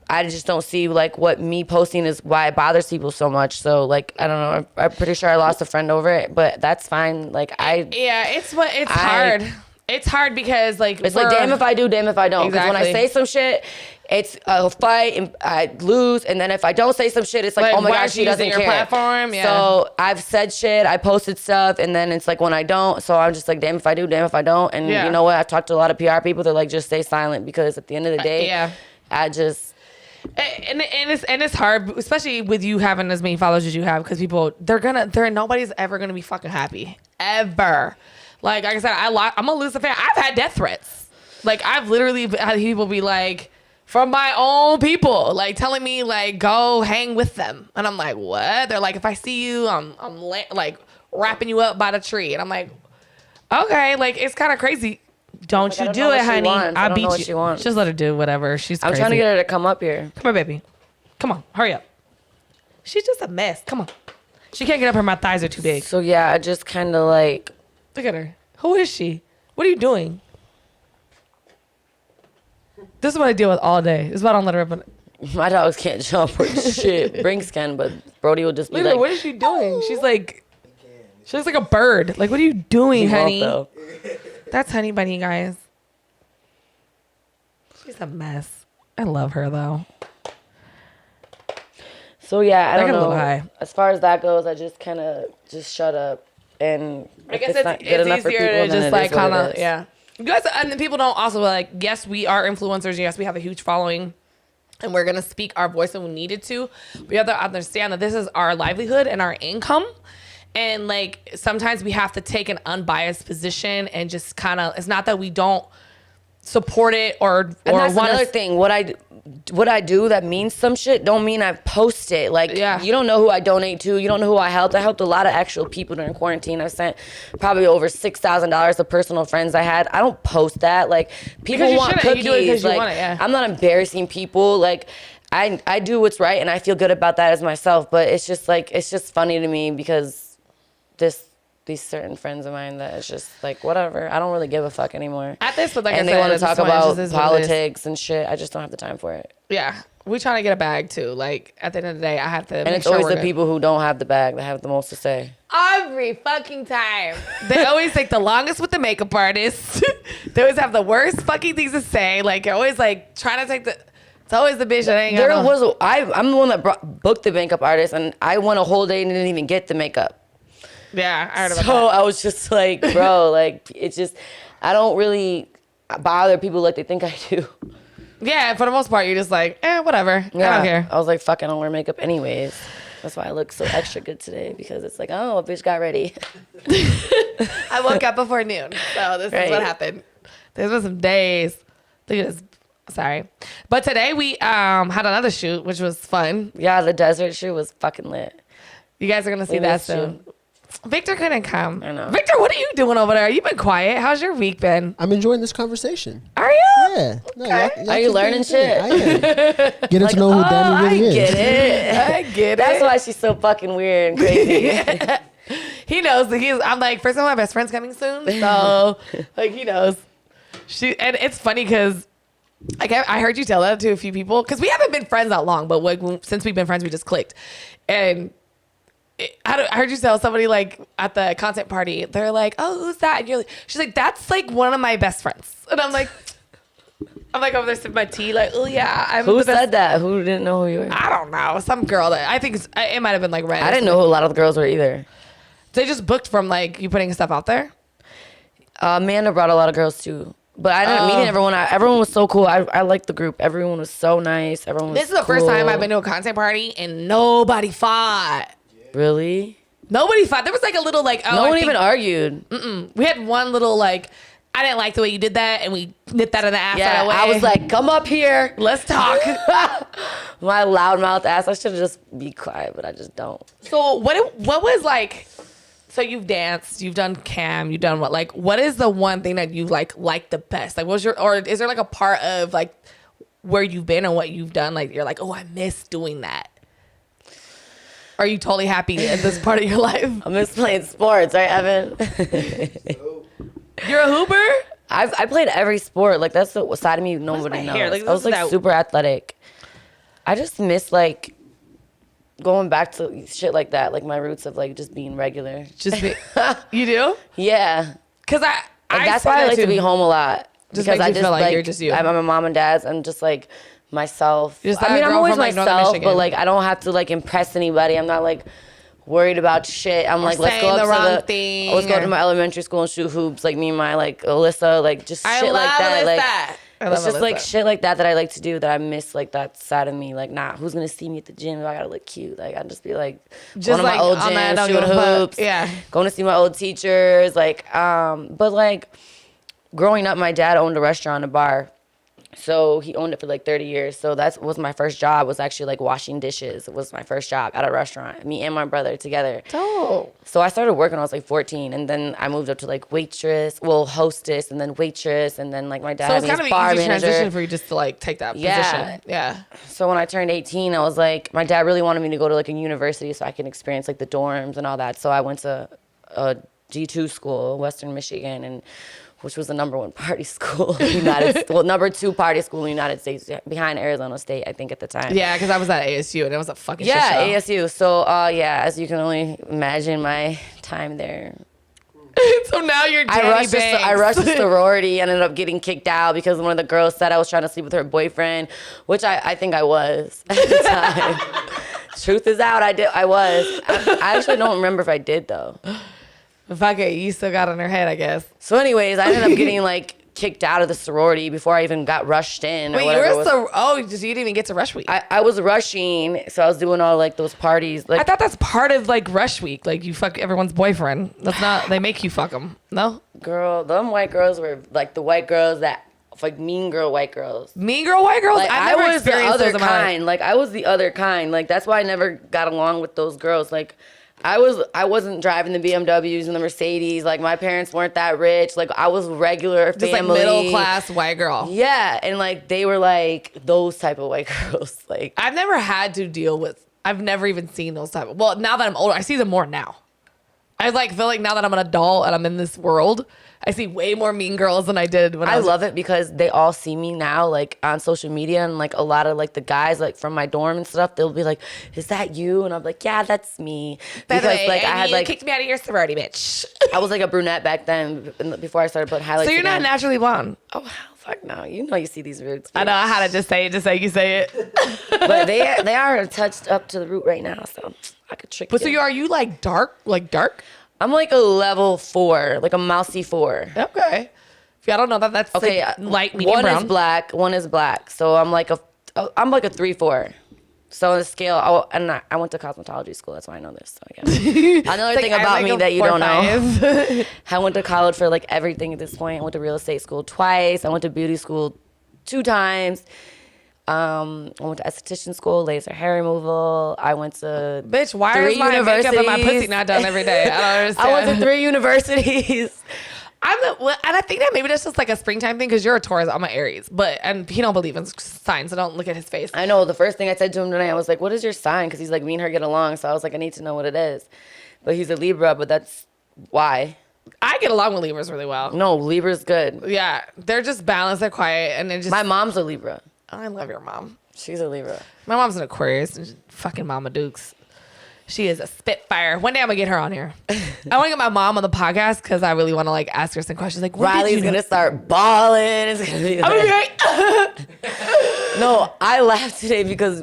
B: I just don't see like what me posting is why it bothers people so much. So like, I don't know. I'm pretty sure I lost a friend over it, but that's fine. Like
A: it's hard. It's hard because like
B: it's like damn if I do, damn if I don't. Because
A: Exactly.
B: when I say some shit, it's a fight and I lose, and then if I don't say some shit, it's like oh my gosh, she doesn't care.
A: Platform? Yeah.
B: So I've said shit, I posted stuff, and then it's like when I don't, so I'm just like damn if I do, damn if I don't. And you know what? I've talked to a lot of PR people. They're like just stay silent, because at the end of the day, I just.
A: And it's hard, especially with you having as many followers as you have, because nobody's ever gonna be fucking happy ever. Like I said, I'm gonna lose a fan. I've had death threats. Like I've literally had people be like, from my own people, like telling me like go hang with them, and I'm like, what? They're like, if I see you, I'm like wrapping you up by the tree, and I'm like, okay, like it's kind of crazy. Don't you do it, honey. I beat you. Just let her do whatever. She's crazy.
B: I'm trying to get her to come up here.
A: Come here, baby. Come on, hurry up. She's just a mess. Come on. She can't get up here. My thighs are too big.
B: So yeah, I just kind of like.
A: Look at her. Who is she? What are you doing? This is what I deal with all day. This is why I don't let her up.
B: My dogs can't jump or shit. Brinks can, but Brody will just be like.
A: What is she doing? She's like, she looks like a bird. Like, what are you doing, honey? That's Honey Bunny, guys. She's a mess. I love her though.
B: So yeah, I don't
A: get a
B: know.
A: little high.
B: As far as that goes, I just kind of just shut up, and
A: I guess
B: if not good enough for people,
A: easier to
B: then
A: just
B: it
A: like
B: is what it
A: kind of
B: is.
A: yeah. You guys, and then people don't also like. Yes, we are influencers. Yes, we have a huge following, and we're gonna speak our voice when we needed to. But you have to understand that this is our livelihood and our income, and like sometimes we have to take an unbiased position and just kind of. It's not that we don't support it or
B: And that's
A: want
B: another thing. What I do that means some shit don't mean I post it. Like,
A: Yeah.
B: you don't know who I donate to. You don't know who I helped. I helped a lot of actual people during quarantine. I sent probably over $6,000 to personal friends I had. I don't post that. Like, people
A: you
B: want
A: shouldn't. You
B: cookies.
A: do it 'cause you
B: Like,
A: want it, yeah.
B: I'm not embarrassing people. Like, I do what's right, and I feel good about that as myself. But it's just like, it's just funny to me because these certain friends of mine that it's just like, whatever. I don't really give a fuck anymore.
A: At this, but like
B: And
A: I
B: they
A: said,
B: want
A: at
B: to
A: this
B: talk
A: point, it
B: about
A: just is what it is.
B: politics and shit. I just don't have the time for it.
A: Yeah, we trying to get a bag too. Like at the end of the day, I have to.
B: And it's always the people who don't have the bag that have the most to say.
A: Every fucking time. They always take the longest with the makeup artist. They always have the worst fucking things to say. Like you're always like trying to take the. It's always the bitch that ain't got no-
B: I'm the one that booked the makeup artist, and I went a whole day and didn't even get the makeup.
A: Yeah, I heard about
B: So
A: that.
B: I was just like, bro, like it's just, I don't really bother people like they think I do.
A: Yeah, for the most part, you're just like, whatever. I don't care.
B: I was like, fuck, I don't wear makeup anyways. That's why I look so extra good today, because it's like, oh, a bitch got ready.
A: I woke up before noon, so this is
B: Right.
A: what happened. There's been some days. Look at this. Sorry, but today we had another shoot, which was fun.
B: Yeah, the desert shoot was fucking lit.
A: You guys are gonna see
B: We
A: that
B: missed you.
A: soon. Victor couldn't come.
B: I know.
A: Victor, what are you doing over there? You've been quiet. How's your week been?
C: I'm enjoying this conversation.
A: Are you?
C: Yeah. No,
A: Okay.
B: Are you
C: keep
B: learning
C: doing your thing.
B: shit?
C: I am. Getting to know who Danii really
B: I
C: is.
B: get it.
A: I get
B: That's
A: it.
B: why she's so fucking weird and crazy.
A: He knows that I'm like, first of all, my best friend's coming soon. So, like, he knows. And it's funny because I heard you tell that to a few people because we haven't been friends that long, but like, since we've been friends, we just clicked. And I heard you tell somebody like at the content party, they're like, oh, who's that? And you're like, she's like, that's like one of my best friends. And I'm like over there sipping my tea, like, oh yeah. I'm
B: Who
A: the best-
B: said that? Who didn't know who you were?
A: I don't know. Some girl that I think it might have been like Red.
B: I didn't know who a lot of the girls were either.
A: They just booked from like you putting stuff out there.
B: Amanda brought a lot of girls too. But I didn't meet everyone. Everyone was so cool. I liked the group. Everyone was so nice. Everyone was
A: This is the first time I've been to a content party and nobody fought.
B: Really?
A: Nobody fought. There was like a little like, oh,
B: No
A: I
B: one
A: think-
B: even argued.
A: We had one little like, I didn't like the way you did that, and we nipped that in the ass right away.
B: I was like, come up here.
A: let's talk.
B: My loudmouth ass. I should have just be quiet, but I just don't.
A: So what was like? So you've danced, you've done cam, you've done what? Like, what is the one thing that you like the best? Like, or is there like a part of like where you've been and what you've done? Like, you're like, oh, I miss doing that. Are you totally happy at this part of your life?
B: I miss playing sports, right, Evan?
A: You're a hooper?
B: I played every sport. Like, that's the side of me nobody
A: my
B: knows.
A: hair? Like,
B: I was
A: this is
B: like
A: that-
B: super athletic. I just miss like going back to shit like that, like my roots of like just being regular.
A: Just be, you do?
B: Yeah.
A: Because
B: Like,
A: I
B: that's
A: say
B: why I
A: that
B: like to
A: too.
B: be home a lot.
A: Just
B: because
A: makes
B: I
A: you
B: just
A: feel like you're just you.
B: I'm a mom and dad's. I'm just like myself.
A: You're just
B: I
A: that
B: mean, I'm
A: girl
B: always
A: from, like, Northern
B: myself,
A: Michigan.
B: but like I don't have to like impress anybody. I'm not like worried about shit. I'm like, let's go
A: saying
B: up
A: the wrong
B: to
A: thing,
B: let's go
A: or-
B: to my elementary school and shoot hoops. Like me and my like Alyssa, like just
A: I
B: shit
A: love
B: like that.
A: Alyssa. I
B: Like
A: love
B: it's just like
A: Alyssa.
B: shit like that I like to do that I miss like that side of me. Like, nah, who's gonna see me at the gym if I gotta look cute? Like I just be like
A: Just
B: going to
A: like
B: my old
A: on
B: gym,
A: that, I don't
B: shooting
A: give a fuck.
B: hoops,
A: Yeah.
B: going to see my old teachers. Like, but like growing up, my dad owned a restaurant, a bar. So he owned it for like 30 years. So that was my first job, was actually like washing dishes. It was my first job at a restaurant, me and my brother together.
A: Oh.
B: So I started working when I was like 14, and then I moved up to like hostess, and then waitress, and then like my dad
A: So
B: had
A: it's
B: me
A: kind
B: as
A: of
B: bar
A: an easy
B: manager.
A: transition for you just to like take that
B: Yeah.
A: position. Yeah.
B: So when I turned 18, I was like, my dad really wanted me to go to like a university so I can experience like the dorms and all that. So I went to a G2 school, Western Michigan, and which was the #1 party school in the United well, #2 party school in the United States, behind Arizona State, I think at the time.
A: Yeah, because I was at ASU and it was a fucking
B: Yeah,
A: shit show.
B: ASU. So yeah, as you can only imagine, my time there.
A: So now you're
B: I
A: Danii
B: rushed
A: Banks.
B: a sorority, ended up getting kicked out because one of the girls said I was trying to sleep with her boyfriend, which I think I was at the time. Truth is out. I was. I actually don't remember if I did though.
A: Fuck it, you still got in her head, I guess.
B: So anyways, I ended up getting like kicked out of the sorority before I even got rushed in.
A: Wait, you were you didn't even get to rush week.
B: I was rushing, so I was doing all like those parties. Like
A: I thought that's part of like rush week. Like you fuck everyone's boyfriend. That's not. They make you fuck them. No.
B: girl, them white girls were like the white girls that like mean girl white girls.
A: Mean girl white girls.
B: Like,
A: I never
B: was the
A: experienced
B: other
A: those in my life.
B: kind. Like I was the other kind. Like that's why I never got along with those girls. Like I wasn't driving the BMWs and the Mercedes. Like my parents weren't that rich. Like I was regular family.
A: Just like middle class white girl.
B: Yeah, and like they were like those type of white girls. Like
A: I've never had to deal with. I've never even seen those type of. Well, now that I'm older, I see them more now. I like feel like now that I'm an adult and I'm in this world, I see way more mean girls than I did when I was.
B: love it because they all see me now, like on social media, and like a lot of like the guys like from my dorm and stuff, they'll be like, "Is that you?" And I'm like, "Yeah, that's me." Because like I had like
A: kicked me out of your sorority, bitch.
B: I was like a brunette back then before I started putting highlights.
A: So you're not
B: again.
A: naturally blonde.
B: Oh hell, fuck no! You know you see these roots.
A: I know how to just say it, just like you say it.
B: But they are touched up to the root right now, so I could trick
A: But
B: you.
A: so are you like dark? Like dark?
B: I'm like a level 4, like a mousy 4.
A: Okay. If y'all don't know that, that's
B: Okay,
A: like light, medium,
B: one
A: brown.
B: is black, one is black. So I'm like a 3-4. So on the scale, I went to cosmetology school. That's why I know this. So yeah. Another thing about me that you don't know. I went to college for like everything at this point. I went to real estate school twice. I went to beauty school 2 times. I went to esthetician school, laser hair removal. I went to
A: Bitch, why
B: 3
A: is my makeup and my
B: universities.
A: pussy not done every day? I don't understand.
B: I went to 3 universities.
A: And I think that maybe that's just like a springtime thing because you're a Taurus, I'm an Aries, and he don't believe in signs, so don't look at his face.
B: I know. The first thing I said to him today, I was like, "What is your sign?" Because he's like, me and her get along. So I was like, I need to know what it is. But he's a Libra, but that's why.
A: I get along with Libras really well.
B: No, Libra's good.
A: Yeah, they're just balanced, they're quiet, and they're just.
B: My mom's a Libra.
A: I love your mom.
B: She's a Libra.
A: My mom's an Aquarius, and fucking Mama Dukes. She is a spitfire. One day I'm gonna get her on here. I want to get my mom on the podcast because I really want to like ask her some questions. Like,
B: Riley's gonna start bawling. It's gonna be
A: I'm gonna be like,
B: No, I laughed today because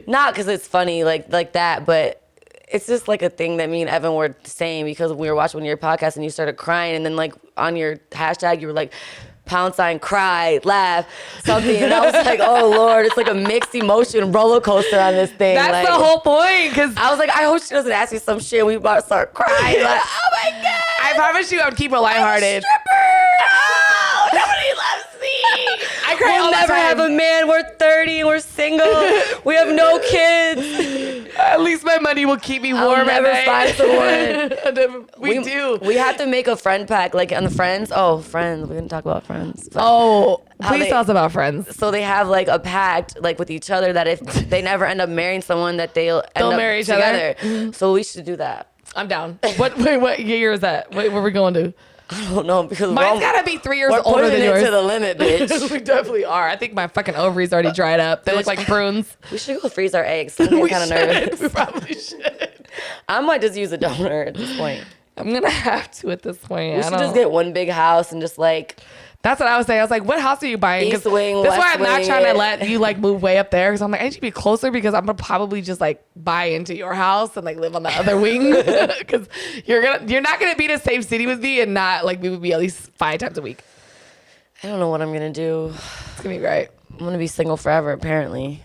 B: not because it's funny like that, but it's just like a thing that me and Evan were saying because we were watching one of your podcasts and you started crying, and then like on your hashtag you were like, # cry, laugh, something. And I was like, oh Lord, it's like a mixed emotion roller coaster on this thing.
A: that's
B: like,
A: the whole point. Because
B: I was like, I hope she doesn't ask me some shit and we about to start crying. Like, oh my God.
A: I promise you, I'd keep her lighthearted.
B: Oh, nobody loves me.
A: I cry all
B: We'll
A: the
B: never
A: time.
B: have a man. We're 30 and we're single. We have no kids.
A: At least my money will keep me warm.
B: I'll never
A: at night.
B: find someone.
A: we do.
B: We have to make a friend pack, like on the Friends. Oh, Friends. We're gonna talk about Friends. But-
A: Oh,
B: How
A: please
B: they-
A: tell us about Friends.
B: So they have like a pact, like with each other, that if they never end up marrying someone, that they'll end
A: They'll
B: up
A: marry each other?
B: together. So we should do that.
A: I'm down. What year is that? Where are we going to?
B: I don't know because
A: Mine's gotta be 3 years
B: we're
A: older
B: pushing
A: than
B: it
A: yours.
B: to the limit, bitch.
A: We definitely are. I think my fucking ovaries already dried up. They look like prunes.
B: We should go freeze our eggs. I'm kind of nervous.
A: We probably should.
B: I might just use a donor at this point.
A: I'm gonna have to at this point.
B: We should just get one big house and just like.
A: That's what I was saying. I was like, what house are you buying? 'Cause
B: East wing,
A: that's why
B: west
A: I'm not
B: wing
A: trying to
B: it.
A: let you like move way up there. Because I'm like, I need to be closer because I'm gonna probably just like buy into your house and like live on the other wing. Because you're not gonna be in the same city with me and not like we would be at least 5 times a week.
B: I don't know what I'm gonna do.
A: It's gonna be great.
B: I'm gonna be single forever, apparently.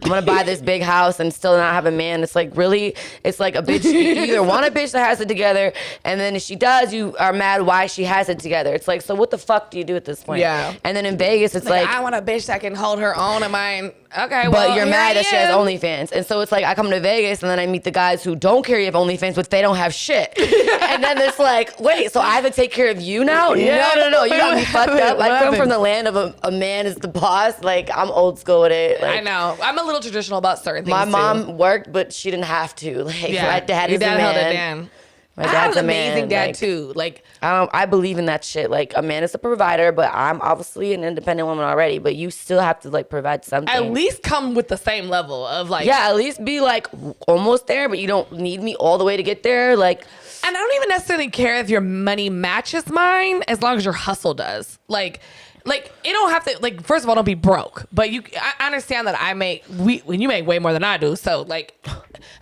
B: I'm gonna buy this big house and still not have a man. It's like really, it's like a bitch. You either want a bitch that has it together, and then if she does, you are mad why she has it together. It's like, so what the fuck do you do at this point?
A: Yeah.
B: And then in Vegas, it's like
A: I want a bitch that can hold her own and mine. Okay,
B: but
A: well,
B: you're
A: here
B: mad
A: I
B: that she has
A: am.
B: OnlyFans. And so it's like I come to Vegas and then I meet the guys who don't care you have OnlyFans, but they don't have shit. And then it's like, wait, so I have to take care of you now?
A: Yeah.
B: No. You got me
A: Wait,
B: fucked up.
A: what
B: I come
A: happened?
B: from the land of a man is the boss. Like, I'm old school with it. Like,
A: I know. I'm a little traditional about certain things.
B: my
A: too.
B: mom worked, but she didn't have to. Like, my dad
A: your
B: is
A: dad
B: a
A: held it
B: man.
A: down.
B: My
A: I have
B: dad's
A: an
B: a man.
A: amazing dad
B: Like,
A: too. Like
B: I believe in that shit. Like, a man is a provider, but I'm obviously an independent woman already. But you still have to like provide something.
A: at least come with the same level of like.
B: Yeah, at least be like almost there, but you don't need me all the way to get there. Like,
A: And I don't even necessarily care if your money matches mine as long as your hustle does. Like, like it don't have to like. First of all, don't be broke. But I understand that when you make way more than I do. So like,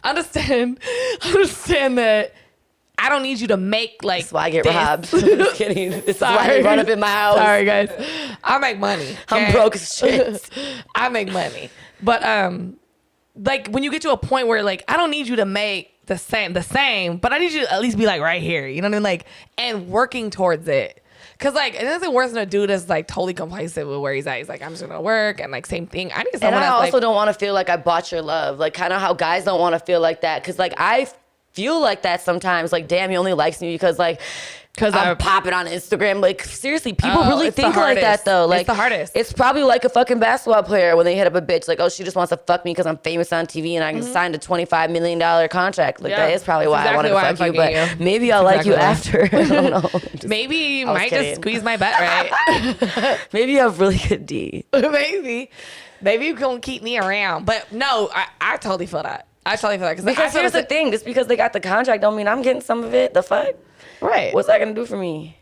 A: understand that. I don't need you to make like.
B: That's why I get robbed. I'm just kidding. This is why they run up in my house.
A: Sorry, guys. I make money. Okay?
B: I'm broke as shit.
A: I make money, but like when you get to a point where like I don't need you to make the same, but I need you to at least be like right here. You know what I mean? Like and working towards it. Cause like it doesn't worse than a dude that's like totally complacent with where he's at. He's like, I'm just gonna work and like same thing. I need someone.
B: And I
A: that's
B: also
A: like,
B: don't want to feel like I bought your love. Like kind of how guys don't want to feel like that. Cause like I feel like that sometimes. Like damn, he only likes me because I'm popping on Instagram. Like seriously, people really think like that though. Like
A: it's the hardest.
B: It's probably like a fucking basketball player when they hit up a bitch. Like, oh, she just wants to fuck me because I'm famous on TV and I signed a $25 million contract. Like that is probably why I want to fuck you. But maybe I'll like you after. I don't know.
A: Maybe you might just squeeze my butt right.
B: Maybe you have really good D.
A: Maybe you can keep me around. But no, I totally feel that. I totally feel that
B: because here's the thing: just because they got the contract, don't mean I'm getting some of it. The fuck,
A: right?
B: What's that gonna do for me?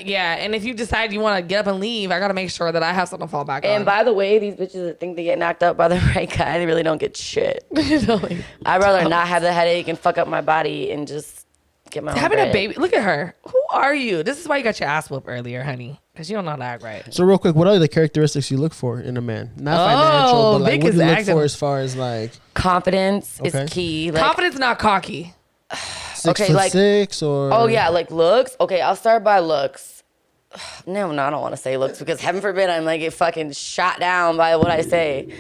A: Yeah, and if you decide you want to get up and leave, I gotta make sure that I have something to fall back on.
B: And by the way, these bitches that think they get knocked up by the right guy, they really don't get shit. I'd rather not have the headache and fuck up my body and just get my own
A: having
B: bread.
A: a baby. Look at her. Who are you? This is why you got your ass whooped earlier, honey. Because you don't know how to act right.
C: So real quick, what are the characteristics you look for in a man? Not financial, but like what do you look for as far as like
B: confidence is key. Like,
A: confidence, not cocky.
C: 6'6" or
B: oh yeah, like looks. Okay, I'll start by looks. No, I don't want to say looks because heaven forbid I'm like get fucking shot down by what I say.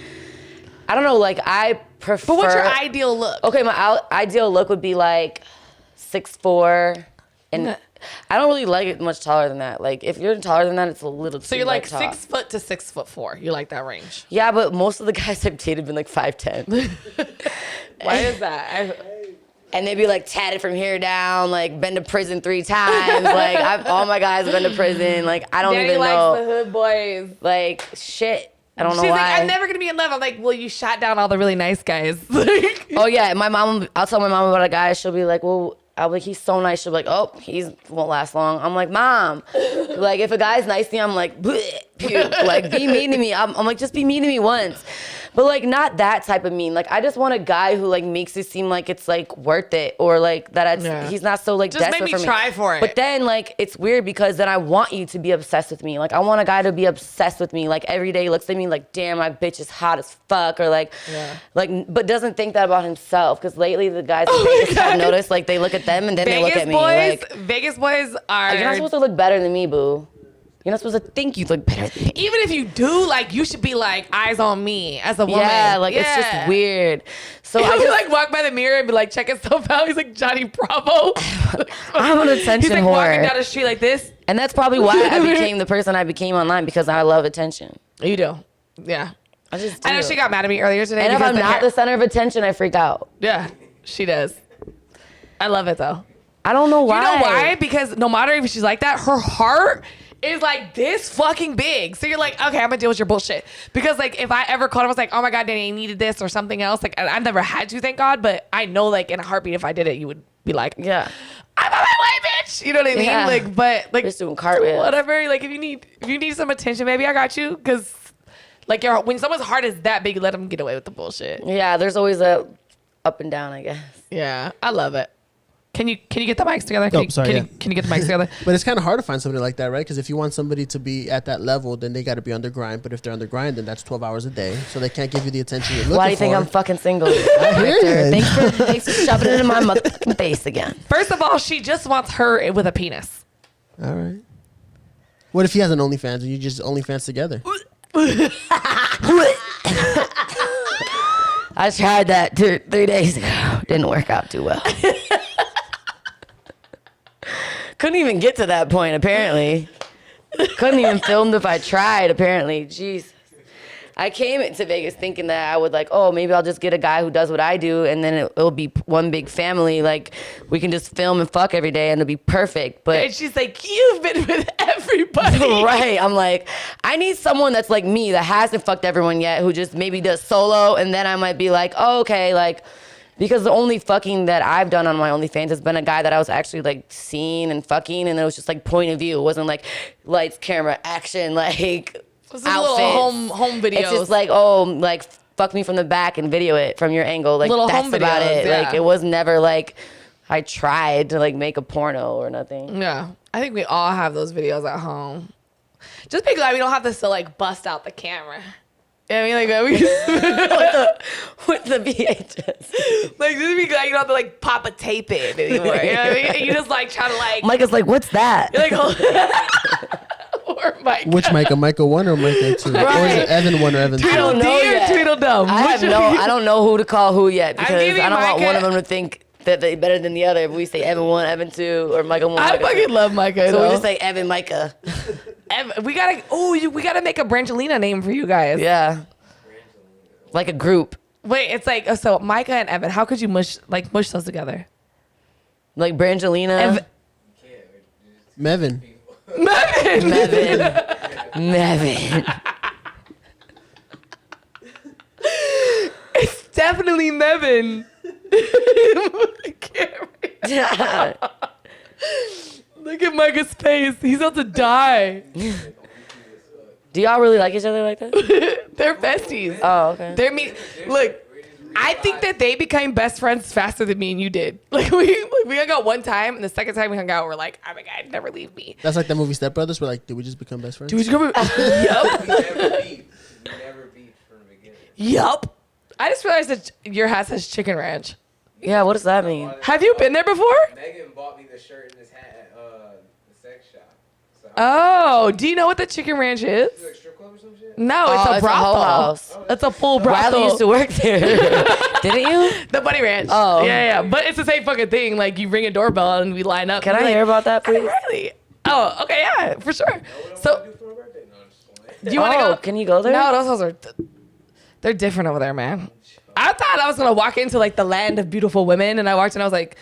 B: I don't know. Like I prefer.
A: But what's your ideal look?
B: Okay, my ideal look would be like 6'4", and I don't really like it much taller than that. Like if you're taller than that, it's a little too.
A: So you're like
B: tall.
A: 6 foot to 6'4". You like that range?
B: Yeah, but most of the guys I've dated have been like 5'10".
A: Why is that?
B: And they be like tatted from here down, like been to prison 3 times. Like all my guys have been to prison. Like I don't even
A: likes
B: know.
A: The hood boys.
B: Like shit. I don't know
A: She's
B: why.
A: like, I'm never gonna be in love. I'm like, well, you shot down all the really nice guys.
B: Oh yeah, I'll tell my mom about a guy. She'll be like, well, I'll be like, he's so nice. She'll be like, oh, he won't last long. I'm like, Mom, like if a guy's nice to me, I'm like, puke. Like be mean to me. I'm like, just be mean to me once. But like not that type of mean. Like I just want a guy who like makes it seem like it's like worth it or like that he's not so like
A: just
B: desperate
A: make me
B: for
A: try for it.
B: But then like it's weird because then I want you to be obsessed with me. Like I want a guy to be obsessed with me. Like every day looks at me like, damn, my bitch is hot as fuck or like but doesn't think that about himself. Because lately the guys in Vegas have noticed like they look at them and then they look at me. Like
A: Vegas boys are.
B: like, you're not supposed to look better than me, boo. You're not supposed to think you look better than me.
A: Even if you do, like, you should be like, eyes on me as a woman.
B: Yeah, like, it's just weird. So I
A: just like walk by the mirror and be like, check himself out. He's like Johnny Bravo.
B: I'm an attention
A: He's like
B: whore.
A: walking down the street like this.
B: And that's probably why I became the person I became online because I love attention.
A: You do. Yeah.
B: I just do.
A: I know she got mad at me earlier today.
B: And if I'm not the center of attention, I freak out.
A: Yeah, she does. I love it, though.
B: I don't know why.
A: You know why? Because no matter if she's like that, her heart is like this fucking big. So you're like, okay, I'm gonna deal with your bullshit. Because like if I ever called, I was like, oh my God, Danii, I needed this or something else. Like I've never had to, thank God. But I know like in a heartbeat, if I did it, you would be like,
B: yeah,
A: I'm on my way, bitch. You know what I mean?
B: Yeah.
A: Like, but like
B: just doing cartwheels.
A: Whatever. Like if you need some attention, maybe I got you. Cause like when someone's heart is that big, let them get away with the bullshit.
B: Yeah, there's always a up and down, I guess.
A: Yeah, I love it. Can you get the mics together? Can you get the mics together?
C: But it's kind of hard to find somebody like that, right? Because if you want somebody to be at that level, then they got to be on the grind. But if they're on the grind, then that's 12 hours a day. So they can't give you the attention you're looking for.
B: Why do you think I'm fucking single?
C: I hear you.
B: Thanks for shoving it in my motherfucking face again.
A: First of all, she just wants her with a penis.
C: All right. What if he has an OnlyFans and you just OnlyFans together?
B: I tried that 3 days ago. Didn't work out too well. Couldn't even get to that point, apparently. Couldn't even film if I tried, apparently. Jesus. I came to Vegas thinking that I would like, oh, maybe I'll just get a guy who does what I do, and then it'll be one big family. Like, we can just film and fuck every day, and it'll be perfect. But
A: and she's like, you've been with everybody.
B: Right. I'm like, I need someone that's like me that hasn't fucked everyone yet, who just maybe does solo, and then I might be like, oh, okay, like, Because the only fucking that I've done on my OnlyFans has been a guy that I was actually like seeing and fucking, and it was just like point of view. It wasn't like lights, camera, action, like
A: This is
B: outfits.
A: little home videos.
B: It's just like, oh, like fuck me from the back and video it from your angle. Like
A: Little
B: that's
A: home
B: about
A: videos,
B: it.
A: yeah.
B: Like it was never like I tried to like make a porno or nothing.
A: Yeah, I think we all have those videos at home. Just be glad we don't have to still like bust out the camera. You know what I mean? Like
B: With the VHS.
A: like just be glad you don't have to like pop a tape in anymore. You know what I mean? And you just like try to like
B: Micah's like, what's that?
A: you're like or Mike.
C: Which Micah? Micah 1 or Micah 2? Or is
B: Right.
C: it Evan 1 or Evan 2?
B: I don't know
A: Tweedledee or
B: yet.
A: Tweedledum?
B: I don't know who to call who yet because I
A: giving
B: don't want
A: Micah-
B: one of them to think that they better than the other. If we say Evan 1, Evan 2, or Micah 1,
A: I
B: Micah
A: fucking
B: 2.
A: love Micah.
B: So
A: though.
B: we just say Evan Micah.
A: We gotta make a Brangelina name for you guys.
B: Yeah. Like a group.
A: Wait, it's like so Micah and Evan. How could you mush those together?
B: Like Brangelina.
C: Mevin.
B: Mevin.
A: It's definitely Mevin. Look at Micah's face. He's about to die.
B: Do y'all really like each other like that?
A: They're besties.
B: Oh, okay.
A: They're me. Look, I think that they became best friends faster than me and you did. Like we hung out one time, and the second time we hung out, we're like, oh my god, never leave me.
C: That's like the movie Step Brothers. We're like, did we just become best friends?
A: Yup.
D: We never beat from the beginning.
A: Yup. I just realized that your house has chicken ranch.
B: Yeah, what does that mean?
A: Have you been there before?
D: Megan bought me the shirt and this hat at the sex shop. So
A: Oh, do you know what the chicken ranch is?
D: Is it like strip club or some shit?
A: No,
B: Oh,
A: it's a
B: it's a
A: brothel.
B: whole house.
A: It's a full brothel.
B: Rylee used to work there. Didn't you?
A: The Bunny Ranch.
B: Oh.
A: Yeah. But it's the same fucking thing. Like you ring a doorbell and we line up.
B: Can
A: We're
B: I
A: like,
B: hear about that, please?
A: Really? Oh, okay, yeah, for sure.
D: What
A: So,
D: do I do for my birthday? No, I'm just playing.
A: do you want to go?
B: Can you go there?
A: No, those hoes are. They're different over there, man. I thought I was gonna walk into like the land of beautiful women, and I walked and I was like,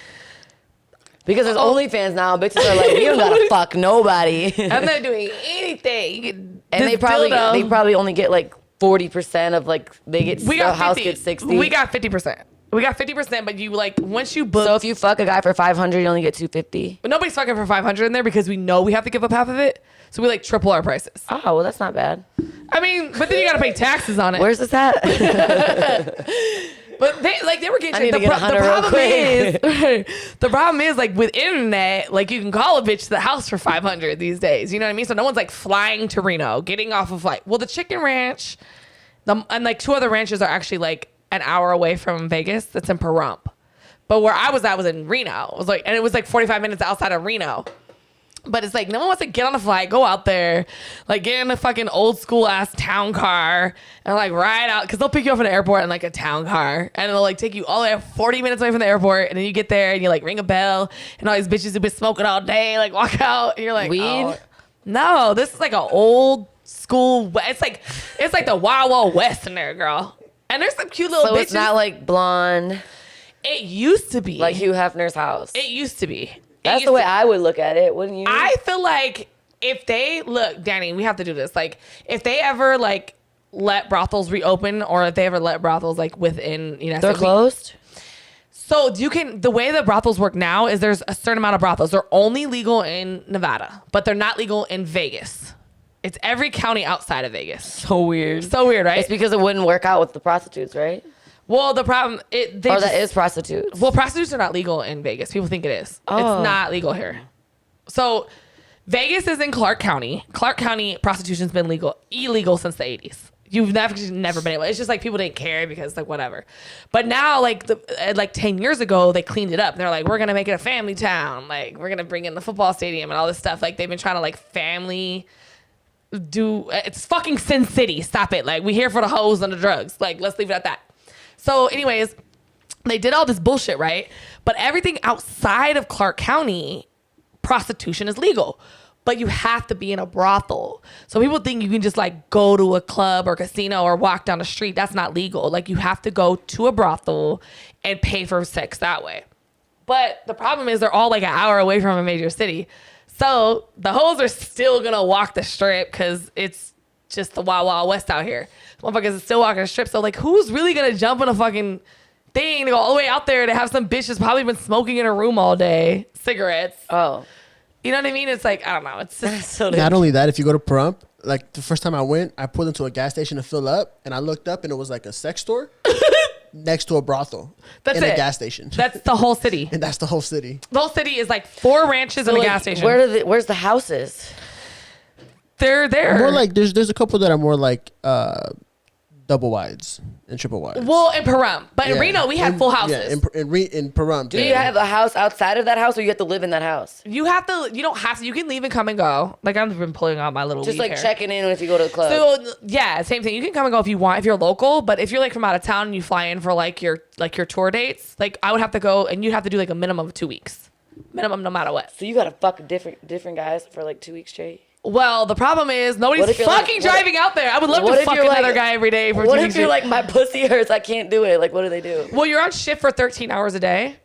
B: Because there's OnlyFans now. Bitches are like, we don't gotta fuck nobody.
A: I'm not doing anything. You can-
B: And
A: this
B: they
A: dildo-
B: probably only get like 40% of like they get
A: we
B: the
A: got
B: house
A: 50.
B: gets 60.
A: We got 50%. We got 50%, but you like once you book.
B: So if you fuck a guy for 500, you only get 250.
A: But nobody's fucking for 500 in there because we know we have to give up half of it. So we like triple our prices.
B: Oh, well, that's not bad.
A: I mean, but then you gotta pay taxes on it.
B: Where's this at?
A: But they were getting.
B: I need to get 100 real
A: problem is,
B: quick.
A: the problem is like with internet, like you can call a bitch to the house for 500 these days. You know what I mean? So no one's like flying to Reno, getting off a flight. Well, the Chicken Ranch, and like two other ranches are actually like an hour away from Vegas. That's in Pahrump. But where I was at was in Reno. It was like, and it was like 45 minutes outside of Reno. But it's like no one wants to get on a flight, go out there, like get in a fucking old school ass town car and like ride out because they'll pick you up from the airport in like a town car and it'll like take you all the way 40 minutes away from the airport and then you get there and you like ring a bell and all these bitches who've been smoking all day like walk out and you're like
B: Weed?
A: oh. No, this is like an old school. It's like the Wild Wild West in there, girl. And there's some cute little
B: So
A: bitches.
B: it's not like blonde,
A: It used to be
B: like Hugh Hefner's house.
A: It used to be.
B: That's the way I would look at it, wouldn't you?
A: I feel like if they look, Danii, we have to do this. Like, if they ever like let brothels reopen, or if they ever let brothels like within,
B: They're closed?
A: So the way the brothels work now is there's a certain amount of brothels. They're only legal in Nevada, but they're not legal in Vegas. It's every county outside of Vegas.
B: So weird.
A: So weird, right?
B: It's because it wouldn't work out with the prostitutes, right?
A: Well, the problem
B: that is prostitutes.
A: Well, prostitutes are not legal in Vegas. People think it is.
B: Oh.
A: It's not legal here. So Vegas is in Clark County. Clark County prostitution's been illegal since the 80s. You've never been able. It's just like people didn't care because like whatever. But now like 10 years ago they cleaned it up. They're like, we're gonna make it a family town. Like we're gonna bring in the football stadium and all this stuff. Like they've been trying to like family do. It's fucking Sin City. Stop it. Like we here for the hoes and the drugs. Like let's leave it at that. So anyways, they did all this bullshit, right? But everything outside of Clark County, prostitution is legal. But you have to be in a brothel. So people think you can just like go to a club or casino or walk down the street. That's not legal. Like you have to go to a brothel and pay for sex that way. But the problem is they're all like an hour away from a major city. So the hoes are still gonna walk the strip because it's just the Wild Wild West out here. Motherfuckers are still walking the strip. So like who's really gonna jump in a fucking thing to go all the way out there to have some bitch that's probably been smoking in a room all day, cigarettes.
B: Oh.
A: You know what I mean? It's like, I don't know. It's just so
C: Not only that, if you go to Pahrump, like the first time I went, I pulled into a gas station to fill up, and I looked up, and it was like a sex store next to a brothel.
A: That's
C: in
A: it.
C: a gas station.
A: That's the whole city.
C: And that's the whole city.
A: The whole city is like 4 ranches and a gas station.
B: Where's the houses?
A: They're there.
C: More like there's a couple that are more like double wides and triple wides.
A: Well, in Pahrump. But in
C: Yeah.
A: Reno, we had full houses.
C: Yeah, in Pahrump.
B: Do you have a house outside of that house, or you have to live in that house?
A: You don't have to. You can leave and come and go. Like, I've been pulling out my little
B: Just
A: weed
B: like
A: hair.
B: checking in if you go to the club.
A: So yeah, same thing. You can come and go if you want, if you're local. But if you're like from out of town and you fly in for like your tour dates, like I would have to go and you'd have to do like a minimum of 2 weeks, minimum no matter what.
B: So you gotta fuck different guys for like 2 weeks straight.
A: Well, the problem is nobody's
B: What if you're
A: fucking
B: like-
A: driving out there. I would love
B: what
A: to
B: if
A: fuck
B: you're like-
A: another guy every day for 2
B: What
A: weeks.
B: if you're like, my pussy hurts, I can't do it? Like, what do they do?
A: Well, you're on shift for 13 hours a day,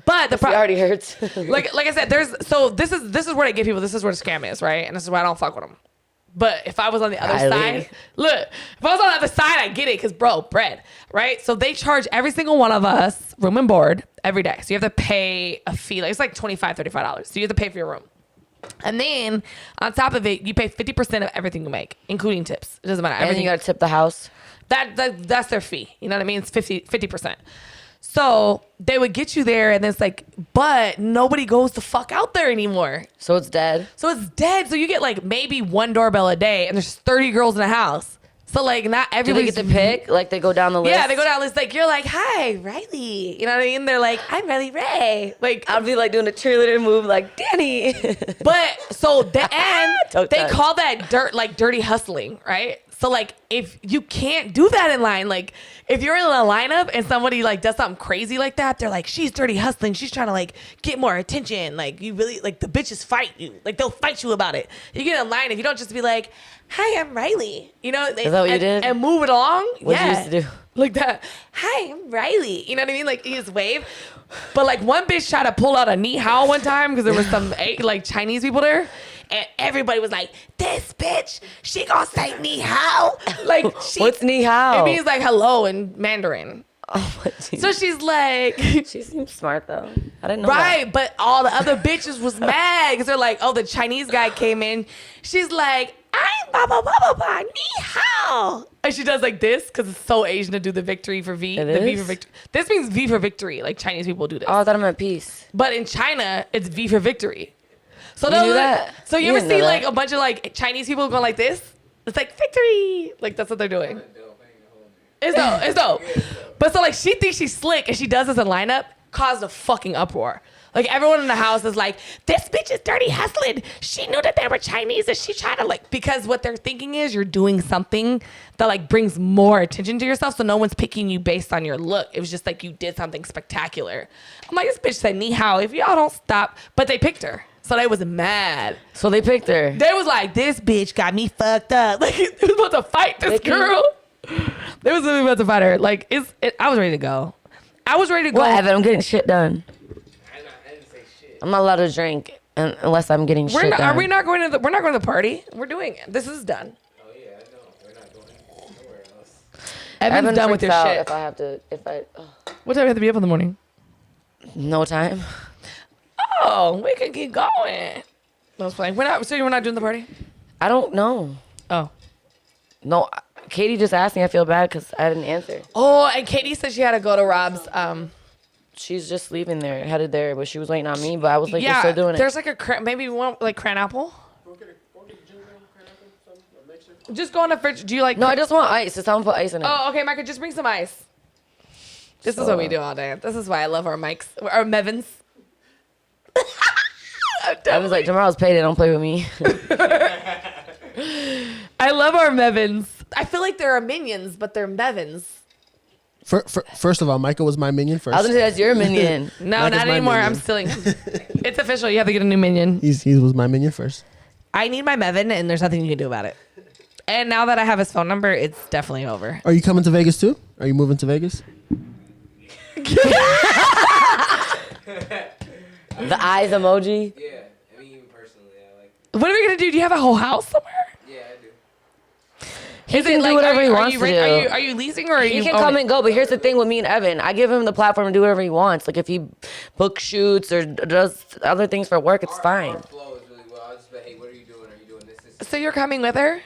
A: but the
B: It
A: problem.
B: already hurts.
A: like I said, this is where I get people. This is where the scam is, right? And this is why I don't fuck with them. But if I was on the other
B: Rylee.
A: side, look, if I was on the other side, I get it, cause bro, bread, right? So they charge every single one of us room and board every day. So you have to pay a fee, like it's like $25, $35. So you have to pay for your room. And then on top of it, you pay 50% of everything you make, including tips. It doesn't matter.
B: And
A: Everything
B: you gotta tip the house.
A: that's their fee. You know what I mean? It's 50%. So they would get you there, and it's like, but nobody goes the fuck out there anymore.
B: So it's dead.
A: So it's dead. So you get like maybe 1 doorbell a day, and there's 30 girls in the house. So like not
B: Do they
A: everybody
B: get to pick? Like they go down the list?
A: Yeah, they go down the list. Like you're like, hi, Rylee. You know what I mean? They're like, I'm Ray. Like,
B: I'd be like doing a cheerleader move, like Danny.
A: but so the end,
B: Don't
A: they
B: touch.
A: call that dirty hustling, right? So like if you can't do that in line, like if you're in a lineup and somebody like does something crazy like that, they're like, she's dirty hustling. She's trying to like get more attention. Like you really like the bitches fight you. Like they'll fight you about it. You get in line if you don't just be like, hi, I'm Rylee. You know,
B: Is that what you did?
A: And move it along.
B: What
A: yeah.
B: you used to do?
A: Like that. Hi, I'm Rylee. You know what I mean? Like you just wave. But like one bitch tried to pull out a ni hao one time because there was some like Chinese people there. And everybody was like, this bitch, she gonna say ni hao. Like,
B: What's ni hao?
A: It means like hello in Mandarin.
B: Oh, what
A: So she's like,
B: she seems smart though. I didn't know
A: right,
B: that.
A: but all the other bitches was mad because they're like, oh, the Chinese guy came in. She's like, I'm ba ba ba ba ba ni hao. And she does like this because it's so Asian to do the victory for V.
B: It
A: the V
B: is?
A: for victory. This means V for victory. Like Chinese people do this.
B: Oh, I thought I meant peace.
A: But in China, it's V for victory. So
B: You knew that?
A: So you
B: You
A: ever
B: didn't know
A: see
B: that.
A: like a bunch of like Chinese people going like this? It's like victory. Like that's what they're doing. It's dope. It's dope. But so like she thinks she's slick and she does this in lineup, caused a fucking uproar. Like everyone in the house is like, this bitch is dirty hustling. She knew that they were Chinese and she tried to like, because what they're thinking is you're doing something that like brings more attention to yourself. So no one's picking you based on your look. It was just like you did something spectacular. I'm like, this bitch said ni hao. If y'all don't stop, but they picked her. So they was mad.
B: So they picked her.
A: They was like, this bitch got me fucked up. Like it was about to fight this girl. They was really about to fight her. Like I was ready to go. I was ready to go.
B: Well, Evan, I'm getting shit done.
D: I didn't say shit.
B: I'm not allowed to drink unless I'm getting shit done.
A: Are we not going to the? We're not going to the party. We're doing it. This is done.
D: Oh yeah, I know. We're not going nowhere else.
A: Evan's
B: Evan
A: done with
B: freaks
A: your
B: out
A: shit.
B: If I have to,
A: What time do you have to be up in the morning?
B: no time.
A: Oh, we can keep going. I was playing. We're not doing the party.
B: I don't know.
A: Oh.
B: No, Katie just asked me. I feel bad because I didn't answer.
A: Oh, and Katie said she had to go to Rob's.
B: She's just leaving there, headed there, but she was waiting on me. But I was like,
A: yeah,
B: you're still doing it.
A: there's like maybe you want like cran apple. Just go in the fridge. Do you like?
B: No, I just want ice. Just someone put ice in it.
A: Oh, okay, Micah, just bring some ice. This is what we do all day. This is why I love our mics, our Mevins.
B: I was like, tomorrow's payday. Don't play with me.
A: I love our Mevins. I feel like they're our minions, but they're Mevins.
C: First of all, Micah was my minion first.
B: I was gonna say that's your minion.
A: No,
C: Micah's
A: not
C: my
A: anymore.
C: minion.
A: I'm stealing. It's official. You have to get a new minion.
C: He was my minion first.
A: I need my Mevin, and there's nothing you can do about it. And now that I have his phone number, it's definitely over.
C: Are you coming to Vegas too? Are you moving to Vegas?
B: The eyes emoji.
D: Yeah, I mean, personally, I like.
A: What are we gonna do? Do you have a whole house somewhere?
D: Yeah, I do.
B: He can do whatever he wants to do.
A: Are you leasing or are you?
B: He can come and go, but here's the thing with me and Evan. I give him the platform to do whatever he wants. Like if he book shoots or does other things for work, it's fine.
D: Our flow is really well. I just be like, hey, what are you doing? Are you doing this?
A: So you're coming with her?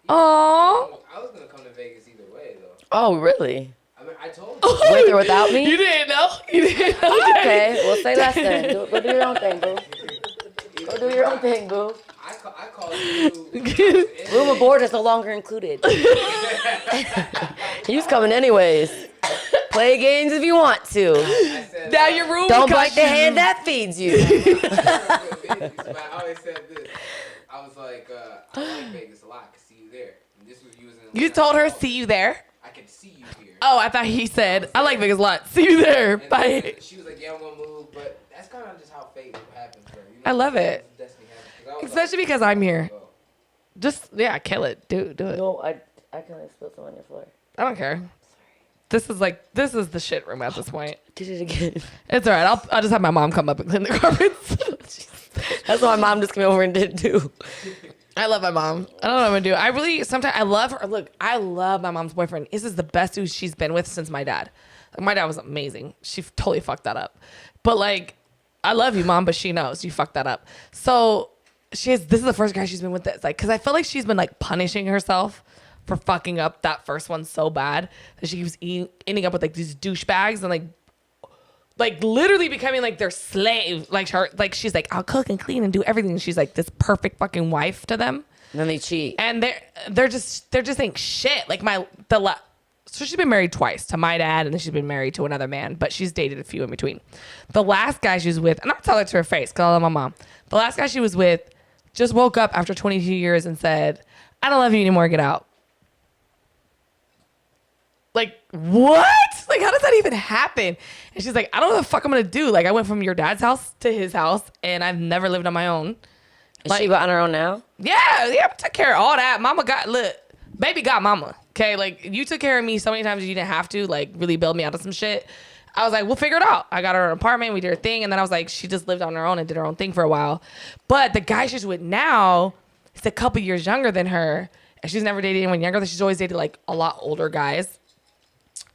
A: Oh.
D: I was gonna come to Vegas either way though.
B: Oh, really?
D: I mean, I told you.
B: With or without me?
A: You didn't know. You didn't know.
B: Okay, well say less then. Go do your own thing, boo. Go do your own thing, boo.
D: I called you.
B: Room and board is no longer included. He was coming anyways. Play games if you want to.
D: I said,
A: Now your room.
B: Don't
A: got
B: bite the
A: you.
B: hand that feeds you.
D: But I always said this. I was like, I like Vegas a lot. I could see you there. And this was using.
A: You told her, see you there.
D: I could see you here.
A: Oh, I thought he said, I like Vegas a lot. See you there.
D: And
A: Bye.
D: then she was like, yeah, I'm gonna move. But that's kind of just how fate happens. Bro. You know,
A: I love it.
D: destiny happens. 'Cause I was
A: Especially
D: like,
A: because I'm here.
D: oh.
A: Just, yeah, kill it. Do it.
B: No, I can spill some on your floor.
A: I don't care. This is the shit room at this point.
B: Did it again.
A: It's all right. I'll just have my mom come up and clean the carpets.
B: That's what my mom just came over and did too.
A: I love my mom. I don't know what I'm gonna do. I really sometimes I love her. Look, I love my mom's boyfriend. This is the best dude she's been with since my dad. Like, my dad was amazing. She totally fucked that up. But like, I love you, mom, but she knows you fucked that up. So this is the first guy she's been with. That's like, because I feel like she's been like punishing herself for fucking up that first one so bad that she keeps ending up with like these douchebags and like literally becoming like their slave. Like her, like she's like, I'll cook and clean and do everything. And she's like this perfect fucking wife to them.
B: And then they cheat.
A: And they're just ain't shit. Like so she's been married twice to my dad, and then she's been married to another man, but she's dated a few in between. The last guy she was with, and I'll tell it to her face because I love my mom. The last guy she was with just woke up after 22 years and said, I don't love you anymore, get out. Like, what? Like, how does that even happen? And she's like, I don't know what the fuck I'm gonna do. Like, I went from your dad's house to his house, and I've never lived on my own.
B: Is she on her own now?
A: Yeah, I took care of all that. Mama got, look, baby got mama. Okay, like, you took care of me so many times you didn't have to, like, really build me out of some shit. I was like, we'll figure it out. I got her an apartment, we did her thing, and then I was like, she just lived on her own and did her own thing for a while. But the guy she's with now, he's a couple years younger than her, and she's never dated anyone younger. She's always dated, like, a lot older guys.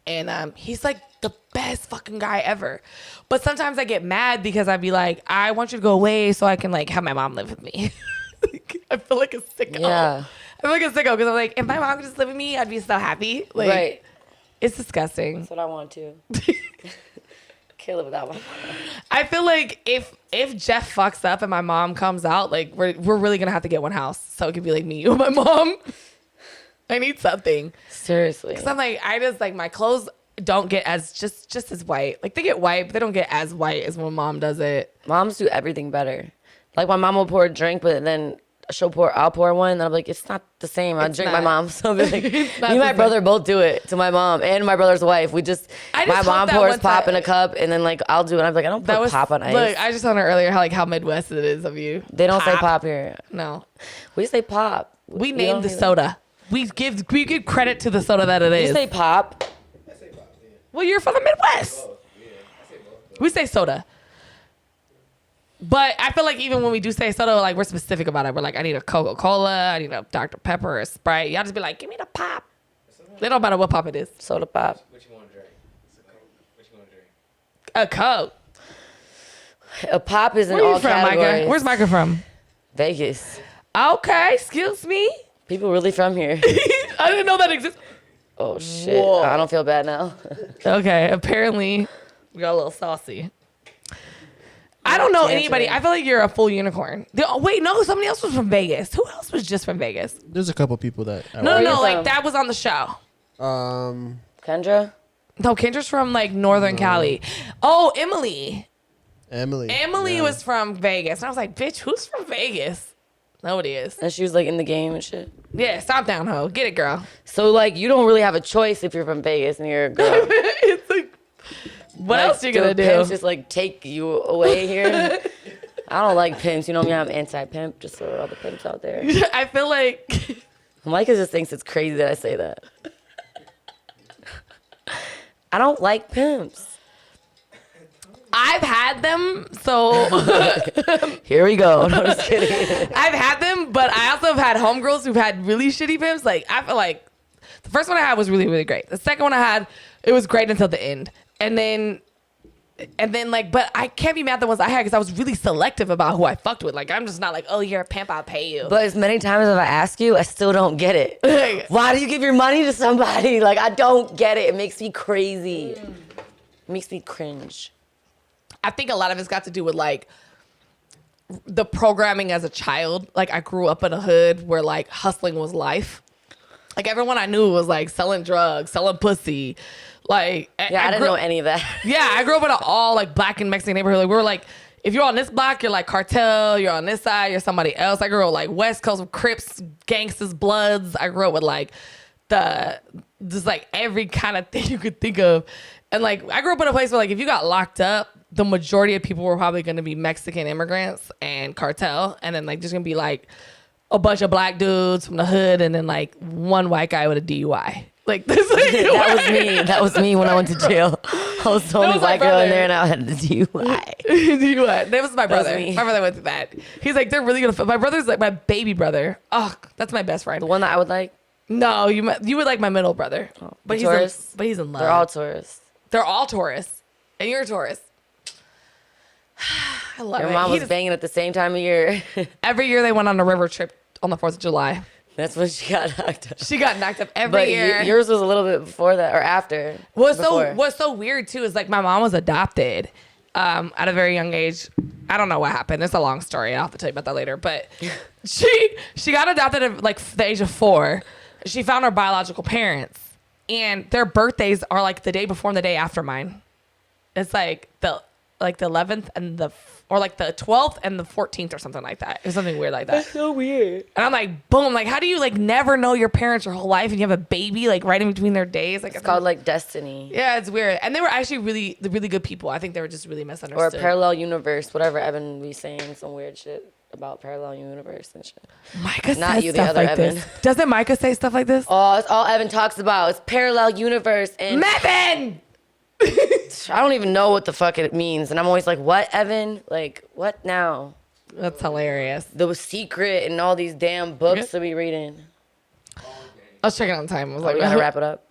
A: And he's like the best fucking guy ever. But sometimes I get mad because I'd be like, I want you to go away so I can like have my mom live with me. I feel like a sicko.
B: Yeah.
A: I feel like a sicko because I'm like, if my mom could just live with me, I'd be so happy. Like,
B: Right.
A: It's disgusting.
B: That's what I want to. Kill it without my mom.
A: I feel like if Jeff fucks up and my mom comes out, like we're really gonna have to get one house so it could be like me and my mom. I need something.
B: Seriously.
A: Cause I'm like, I just like my clothes don't get as just as white. Like they get white, but they don't get as white as when mom does it.
B: Moms do everything better. Like my mom will pour a drink, but then I'll pour one, and I'm like, it's not the same. I drink my mom's. So I'll be like, me and my brother both do it to my mom and my brother's wife. My mom pours pop in a cup, and then like I'll do it. I'm like, I don't put pop on ice.
A: Look, I just told her earlier how Midwest it is of you.
B: They don't say pop here.
A: No,
B: we say pop.
A: We named the soda. We give credit to the soda that it is.
B: You say pop.
D: I say pop, yeah.
A: Well, you're from the Midwest.
D: Both, yeah. I say both.
A: We say soda. But I feel like even when we do say soda, like we're specific about it. We're like, I need a Coca-Cola, I need a Dr. Pepper, or a Sprite. Y'all just be like, give me the pop. They don't matter what pop it is.
B: Soda pop.
D: What you want to drink? What you want to drink?
A: A Coke.
B: A pop is in
A: Where
B: all
A: you from,
B: categories.
A: Micah? Where's Micah from?
B: Vegas.
A: Okay, excuse me.
B: People really from here.
A: I didn't know that existed.
B: Oh shit!
A: Whoa.
B: I don't feel bad now.
A: Okay, apparently we got a little saucy. I don't know anybody. I feel like you're a full unicorn. Wait, no, somebody else was from Vegas. Who else was just from Vegas?
C: There's a couple people that.
A: No, like that was on the show.
B: Kendra.
A: No, Kendra's from like Northern Cali. Oh, Emily
C: Emily
A: was from Vegas. And I was like, bitch, who's from Vegas? Nobody is.
B: And she was like in the game and shit.
A: Yeah, stop down, ho. Get it, girl.
B: So like you don't really have a choice if you're from Vegas and you're a girl.
A: It's like, what else you gonna do?
B: Pimps just like take you away here. I don't like pimps. You know me, I'm anti-pimp. Just for all the pimps out there.
A: I feel like
B: Micah just thinks it's crazy that I say that. I don't like pimps.
A: I've had them, so
B: Here we go. No, I'm just kidding.
A: I've had them, but I also have had homegirls who've had really shitty pimps. Like I feel like The first one I had was really, really great. The second one I had, it was great until the end. And then like, but I can't be mad at the ones I had because I was really selective about who I fucked with. Like, I'm just not like, oh, you're a pimp, I'll pay you.
B: But as many times as I ask you, I still don't get it. Why do you give your money to somebody? Like, I don't get it. It makes me crazy. It makes me cringe.
A: I think a lot of it's got to do with like the programming as a child. Like, I grew up in a hood where like hustling was life. Like, everyone I knew was like selling drugs, selling pussy. Like,
B: yeah, I didn't know any of that.
A: Yeah, I grew up in an all like black and Mexican neighborhood. Like, we were like, if you're on this block, you're like cartel. You're on this side, you're somebody else. I grew up like West Coast with Crips, gangsters, Bloods. I grew up with like just like every kind of thing you could think of. And like, I grew up in a place where like if you got locked up, the majority of people were probably going to be Mexican immigrants and cartel, and then like just gonna be like a bunch of black dudes from the hood, and then like one white guy with a DUI. Like this, like,
B: that was me. That was me when I went to jail. I was the only white girl in there, and I had the DUI.
A: DUI. That was my brother.
B: me.
A: My brother went through that. He's like, they're really gonna. My brother's like my baby brother. Oh, that's my best friend.
B: The one that I would like.
A: No, you would like my middle brother.
B: Oh,
A: but he's in love.
B: They're all tourists.
A: They're all tourists, and you're a tourist. I love it.
B: Your mom was banging at the same time of year.
A: Every year they went on a river trip on the 4th of July.
B: That's when she got knocked up.
A: She got knocked up every year.
B: Yours was a little bit before that or after.
A: What's so weird too is like my mom was adopted at a very young age. I don't know what happened. It's a long story. I'll have to tell you about that later. But she got adopted at like the age of 4. She found her biological parents, and their birthdays are like the day before and the day after mine. It's like the 11th and the 12th and the 14th or something like that. It's something weird like that.
B: That's so weird.
A: And I'm like, boom, like how do you like never know your parents your whole life and you have a baby like right in between their days? Like
B: it's called like destiny.
A: Yeah, it's weird. And they were actually really good people. I think they were just really misunderstood.
B: Or a parallel universe, whatever Evan be saying, some weird shit about parallel universe and shit.
A: Micah
B: Not
A: says
B: you, the
A: stuff
B: other
A: like
B: Evan.
A: this. Doesn't Micah say stuff like this?
B: Oh, it's all Evan talks about. It's parallel universe and
A: Mevin!
B: I don't even know what the fuck it means. And I'm always like, what, Evan? Like, what now?
A: That's hilarious.
B: The Secret and all these damn books to be reading.
A: I was checking on time. I was
B: We
A: like,
B: gotta wrap it up.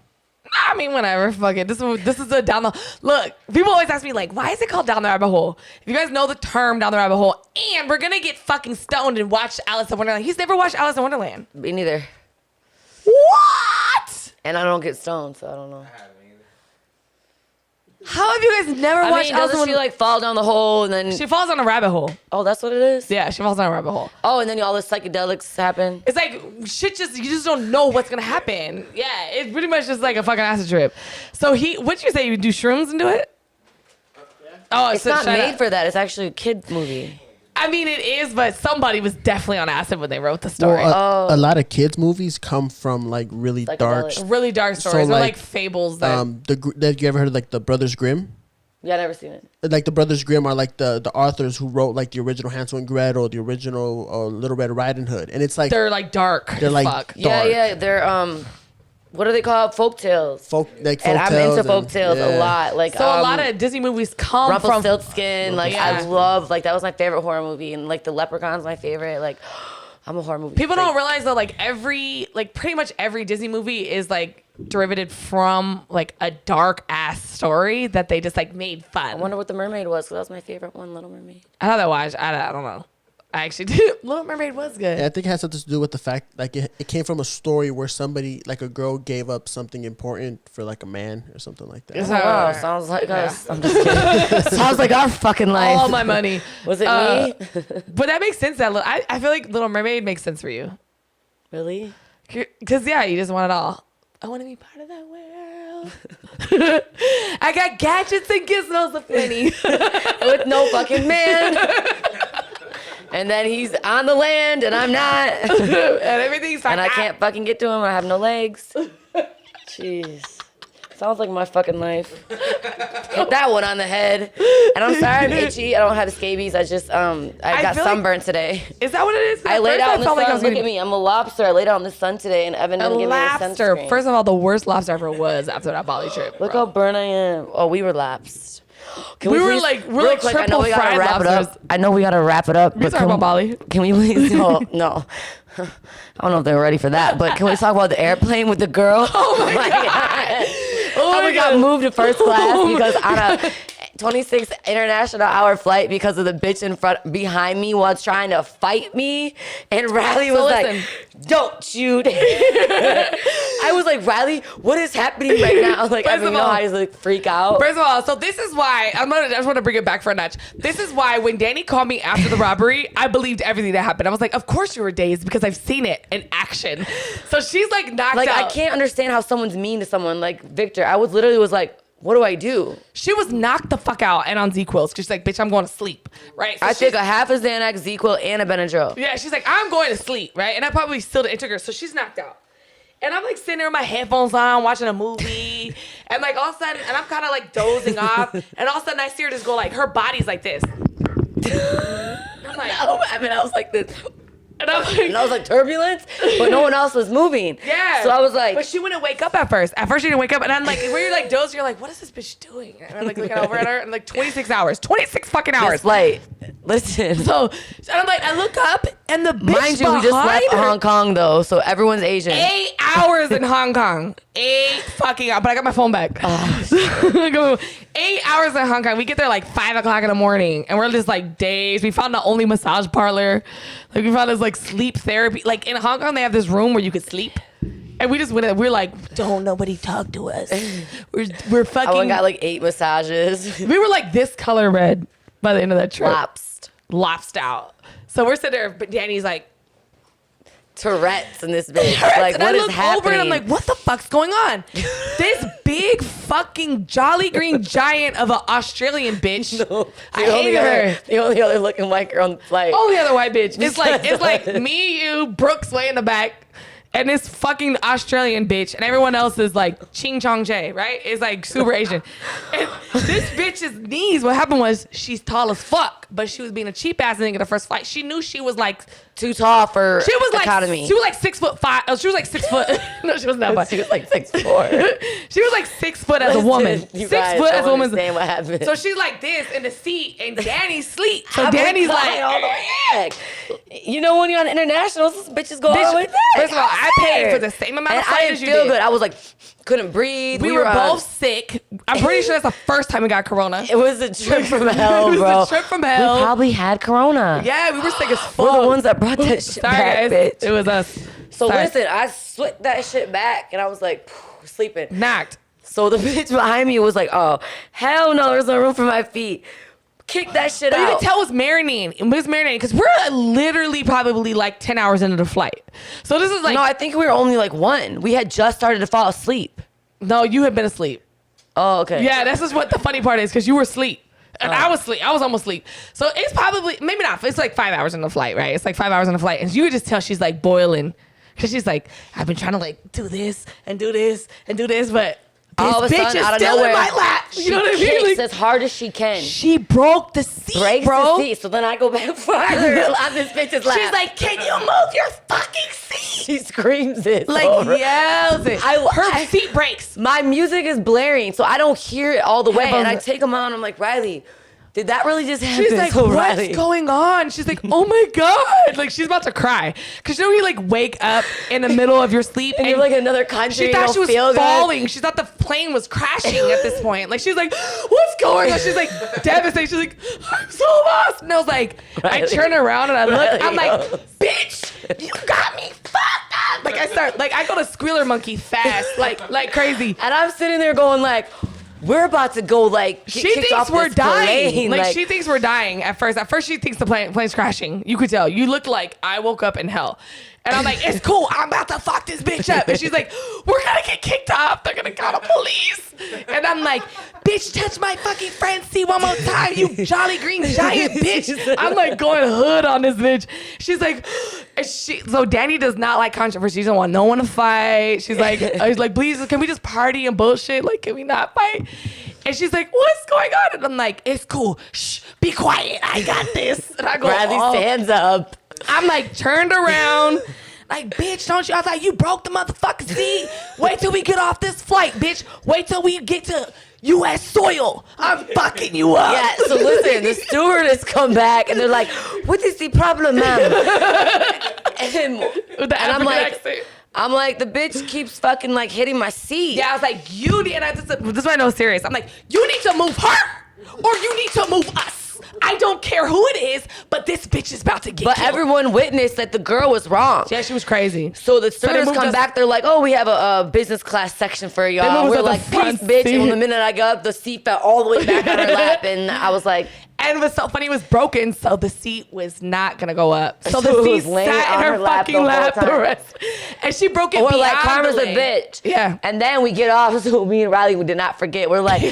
A: I mean, whatever. Fuck it. This is a down the... Look, people always ask me, like, why is it called Down the Rabbit Hole? If you guys know the term Down the Rabbit Hole, and we're going to get fucking stoned and watch Alice in Wonderland. He's never watched Alice in Wonderland.
B: Me neither.
A: What?
B: And I don't get stoned, so I don't know.
A: How have you guys never
B: I
A: watched
B: mean,
A: Alice in
B: doesn't she
A: Wonderland?
B: like fall down the hole and then...
A: She falls on a rabbit hole.
B: Oh, that's what it is?
A: Yeah, she falls on a rabbit hole.
B: Oh, and then all the psychedelics happen.
A: It's like you just don't know what's gonna happen. Yeah, it's pretty much just like a fucking acid trip. So what'd you say? You do shrooms and do it? Oh,
B: It's not made for that. It's actually a kid movie.
A: I mean, it is, but somebody was definitely on acid when they wrote the story.
C: Well, a lot of kids movies come from like really dark,
A: really dark stories,
C: So,
A: or
C: like,
A: like fables. That
C: you ever heard of like the Brothers Grimm?
B: Yeah, I never seen it.
C: Like the Brothers Grimm are like the authors who wrote like the original Hansel and Gretel, the original Little Red Riding Hood, and it's like
A: they're like dark.
C: They're like
A: fuck.
C: dark.
B: Yeah, they're what are they called? Folk tales.
C: And
B: I'm into folk tales a lot. Like
A: so, a lot of Disney movies come from
B: Rumpelstiltskin. Like I love that was my favorite horror movie, and like the Leprechaun's my favorite. Like I'm a horror movie.
A: People
B: freak.
A: don't realize though, like pretty much every Disney movie is like derivative from like a dark ass story that they just like made fun.
B: I wonder what The Mermaid was, because that was my favorite one, Little Mermaid.
A: I thought that watch. I don't know. I actually did. Little Mermaid was good.
C: Yeah, I think it has something to do with the fact like it came from a story where somebody like a girl gave up something important for like a man or something like that.
A: It's
B: Oh, wow, sounds like us. I'm just kidding. Sounds like our fucking life.
A: All my money.
B: Was it me?
A: But that makes sense. I feel like Little Mermaid makes sense for you.
B: Really?
A: Because yeah, you just want it all. I want to be part of that world. I got gadgets and gizmos aplenty.
B: With no fucking man. And then he's on the land and I'm not.
A: And everything's fine.
B: And I can't fucking get to him. I have no legs. Jeez. Sounds like my fucking life. Hit that one on the head. And I'm sorry I'm itchy. I don't have scabies. I just I got sunburned today.
A: Is that what it is?
B: I laid out in the sun. Look at me. I'm a lobster. I laid out in the sun today and Evan didn't give me a sunscreen.
A: First of all, the worst lobster ever was after that Bali trip.
B: Look how burnt I am. Oh, we were lapsed.
A: We were
B: please-
A: like, we're
B: real
A: like
B: quick, I know
A: triple
B: we gotta
A: fried
B: wrap it
A: lobsters.
B: up. I know we gotta wrap it up.
A: We talking about Bali?
B: Can we please? No, no. I don't know if they're ready for that, but can we talk about the airplane with the girl? Oh my god! How we got moved to first class because on a 26 international hour flight because of the bitch behind me was trying to fight me, and Rylee was like, "Don't shoot." I was like, "Rylee, what is happening right now?" Like, I don't know how to like freak out.
A: First of all, so this is why I just want to bring it back for a notch. This is why when Danii called me after the robbery, I believed everything that happened. I was like, of course you were dazed because I've seen it in action. So she's like knocked
B: Like,
A: out.
B: I can't understand how someone's mean to someone. Like Victor, I was literally like, what do I do?
A: She was knocked the fuck out and on Z-Quills. She's like, bitch, I'm going to sleep, right? So
B: I took a half a Xanax, ZQuil, and a Benadryl.
A: yeah, she's like, I'm going to sleep, right? And I probably still didn't take her, so she's knocked out. And I'm like sitting there with my headphones on, watching a movie, and like all of a sudden, and I'm kind of like dozing off, and all of a sudden I see her just go like, her body's like this. I'm like,
B: I was like this.
A: and I'm like,
B: And I was like turbulence, but no one else was moving.
A: yeah.
B: So I was like,
A: but she wouldn't wake up at first. At first she didn't wake up, and I'm like, where you're like dozing, you're like, what is this bitch doing? And I'm like looking over at her, and like 26 hours, 26 fucking hours.
B: this flight. Listen.
A: So, and I'm like, I look up, and the bitch
B: Mind you, we just left
A: behind her-
B: Hong Kong though, so everyone's Asian.
A: 8 hours in Hong Kong. 8 fucking hours. But I got my phone back. 8 hours in Hong Kong. We get there like 5 o'clock in the morning, and we're just like dazed. We found the only massage parlor. Like we found this like sleep therapy. Like in Hong Kong, they have this room where you could sleep. And we just went in. We're like, don't nobody talk to us. We're fucking.
B: I went and got like 8 massages.
A: We were like this color red by the end of that trip.
B: Lapsed
A: Out. So we're sitting there, but Dani's like,
B: Tourette's in this bitch. Like,
A: and
B: what
A: I
B: is
A: look
B: happening?
A: over and I'm like, what the fuck's going on? This big fucking jolly green giant of an Australian bitch.
B: No,
A: I hated her.
B: The only other looking white girl on the flight.
A: Only other white bitch. It's like me, you, Brooks way in the back, and this fucking Australian bitch, and everyone else is like Ching Chong Jay, right? It's like super Asian. And this bitch's knees, what happened was she's tall as fuck, but she was being a cheap ass nigga the first flight. She knew she was like
B: Too tall for
A: She was like
B: economy.
A: She was like 6'5". Oh, she was like 6 foot. No, she wasn't that much.
B: She was like 6'4".
A: She was like 6 foot as a woman.
B: You
A: 6
B: guys
A: foot as a
B: don't
A: woman.
B: understand what happened.
A: So she's like this in the seat, and Dani's sleep. So
B: I'm
A: Dani's
B: crying all the
A: like,
B: way back. You know, when you're on internationals, these bitches go all the way back.
A: first of all, I paid for
B: scared.
A: the same amount
B: And
A: of flight
B: I didn't
A: as you
B: feel
A: did.
B: good. I was like, couldn't breathe.
A: We were
B: on-
A: both sick. I'm pretty sure that's the first time we got corona.
B: It was a trip from hell,
A: It was
B: bro.
A: a trip from hell.
B: We probably had corona.
A: Yeah, we were sick as fuck.
B: We're the ones that brought that shit
A: Sorry,
B: back,
A: guys.
B: bitch.
A: It was us.
B: So
A: Sorry.
B: listen, I slipped that shit back, and I was like, sleeping.
A: Knocked.
B: So the bitch behind me was like, oh, hell no, there's no room for my feet. Kick that shit
A: But
B: out.
A: you can tell it was marinating. It was marinating because we're literally probably like 10 hours into the flight. So this is like,
B: No, I think we were only like 1. We had just started to fall asleep.
A: no, you had been asleep.
B: Oh, okay.
A: Yeah, this is what the funny part is because you were asleep. And I was asleep. I was almost asleep. So it's probably, maybe not. It's like 5 hours in the flight, right? It's like 5 hours in the flight. And you could just tell she's like boiling. Because she's like, I've been trying to like do this and do this and do this, but
B: All of
A: this
B: a
A: bitch
B: sudden,
A: is
B: out of
A: still
B: nowhere,
A: in my lap. You know what I mean?
B: Kicks
A: Like,
B: as hard as she can.
A: she broke the seat,
B: Breaks
A: bro.
B: the seat. So then I go back farther on this bitch's lap.
A: She's like, can you move your fucking seat?
B: she screams it.
A: Like,
B: over.
A: yells it. Her seat breaks.
B: My music is blaring, so I don't hear it all the way. And I
A: Headphones-
B: take them on. I'm like, Rylee, did that really just happen?
A: She's like,
B: So,
A: what's
B: Rylee,
A: going on? She's like, oh my God. Like, she's about to cry. Because you know, you like wake up in the middle of your sleep
B: And you're like in another country.
A: she thought she was
B: feel
A: falling. She thought the plane was crashing at this point. Like, she's like, what's going on? She's like devastated. She's like, I'm so lost. And I was like, I
B: Rylee.
A: turn around and I look. I'm like,
B: Rylee.
A: bitch, you got me fucked up. Like, I go to squealer monkey fast, like crazy.
B: And I'm sitting there going like, we're about to go like.
A: She
B: kicked
A: thinks
B: off
A: we're
B: this
A: dying.
B: plane.
A: Like, she thinks we're dying at first. At first she thinks the plane's crashing. You could tell. You look like I woke up in hell. And I'm like, it's cool. I'm about to fuck this bitch up. And she's like, we're gonna get kicked off. They're gonna call the police. And I'm like, bitch, touch my fucking friend. See one more time, you jolly green giant bitch. I'm like going hood on this bitch. She's like, so Danii does not like controversy. She doesn't want no one to fight. She's like, please, can we just party and bullshit? Like, can we not fight? And she's like, what's going on? And I'm like, it's cool. Shh, be quiet. I got this. And I go,
B: Rylee stands up.
A: I'm like turned around. Like, bitch, don't you? I was like, you broke the motherfucking seat. Wait till we get off this flight, bitch. Wait till we get to U.S. soil. I'm fucking you up.
B: Yeah, so listen, the stewardess come back and they're like, what is the problem, ma'am?
A: With the African accent.
B: I'm like, the bitch keeps fucking like hitting my seat.
A: Yeah, I was like, you need, and this is why I know it's serious. I'm like, you need to move her or you need to move us. I don't care who it is, but this bitch is about to get killed.
B: Everyone witnessed that the girl was wrong.
A: Yeah, she was crazy.
B: So the stewardess come back, they're like, oh, we have a business class section for y'all. We're like, peace, bitch.
A: Seat.
B: And the minute I got up, the seat fell all the way back on her lap. And I was like...
A: And it was so funny, it was broken, so the seat was not gonna go up. So the
B: it
A: seat
B: was laying
A: sat in
B: on
A: her
B: her lap
A: fucking lap the rest. And she broke it
B: We're
A: beyond
B: like, Karma's
A: the
B: a
A: leg.
B: bitch.
A: Yeah.
B: And then we get off, so me and Rylee, we did not forget. We're like,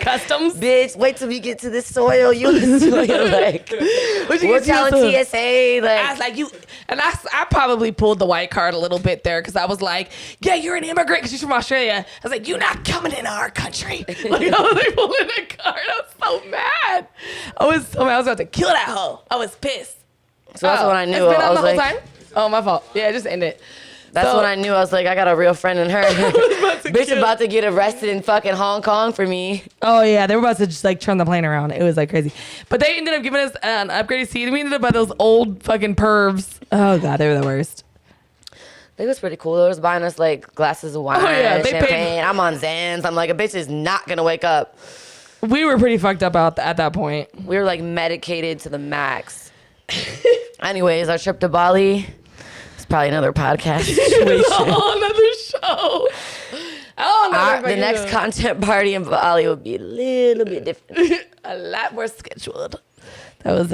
A: customs.
B: Bitch, wait till we get to the soil. You soil. Like, we're telling TSA. Like,
A: I was like, you, and I probably pulled the white card a little bit there because I was like, yeah, you're an immigrant because she's from Australia. I was like, you're not coming into our country. Like, I was like pulling the card. I was so mad. I was about to kill that hoe. I was pissed.
B: So that's when I knew.
A: It's been
B: I
A: on
B: was
A: the whole
B: like,
A: time? Oh, my fault. Yeah, just end it.
B: That's when I knew. I was like, I got a real friend in her. Bitch about to get arrested in fucking Hong Kong for me.
A: Oh, yeah. They were about to just like turn the plane around. It was like crazy. But they ended up giving us an upgraded seat. We ended up by those old fucking pervs. Oh, God. They were the worst.
B: It was pretty cool. They was buying us like glasses of wine, champagne. I'm on Xans. I'm like, a bitch is not going to wake up.
A: We were pretty fucked up at that point.
B: We were like medicated to the max. Anyways, our trip to Bali. It's probably another podcast situation.
A: Another show.
B: The next content party in Bali will be a little bit different.
A: A lot more scheduled. That was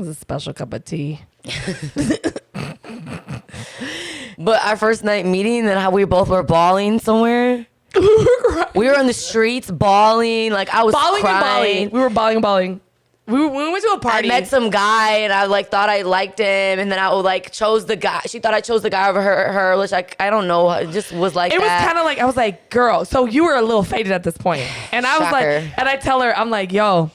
A: a special cup of tea.
B: But our first night meeting, and how we both were bawling somewhere. We were in the streets bawling. Like, I was crying.
A: We were bawling. We went to a party.
B: I met some guy, and I like thought I liked him, and then I like chose the guy. She thought I chose the guy over her, which I don't know. It just was like
A: it
B: that.
A: was kind of like, I was like, girl, so you were a little faded at this point. And I was like, and I tell her, I'm like, yo,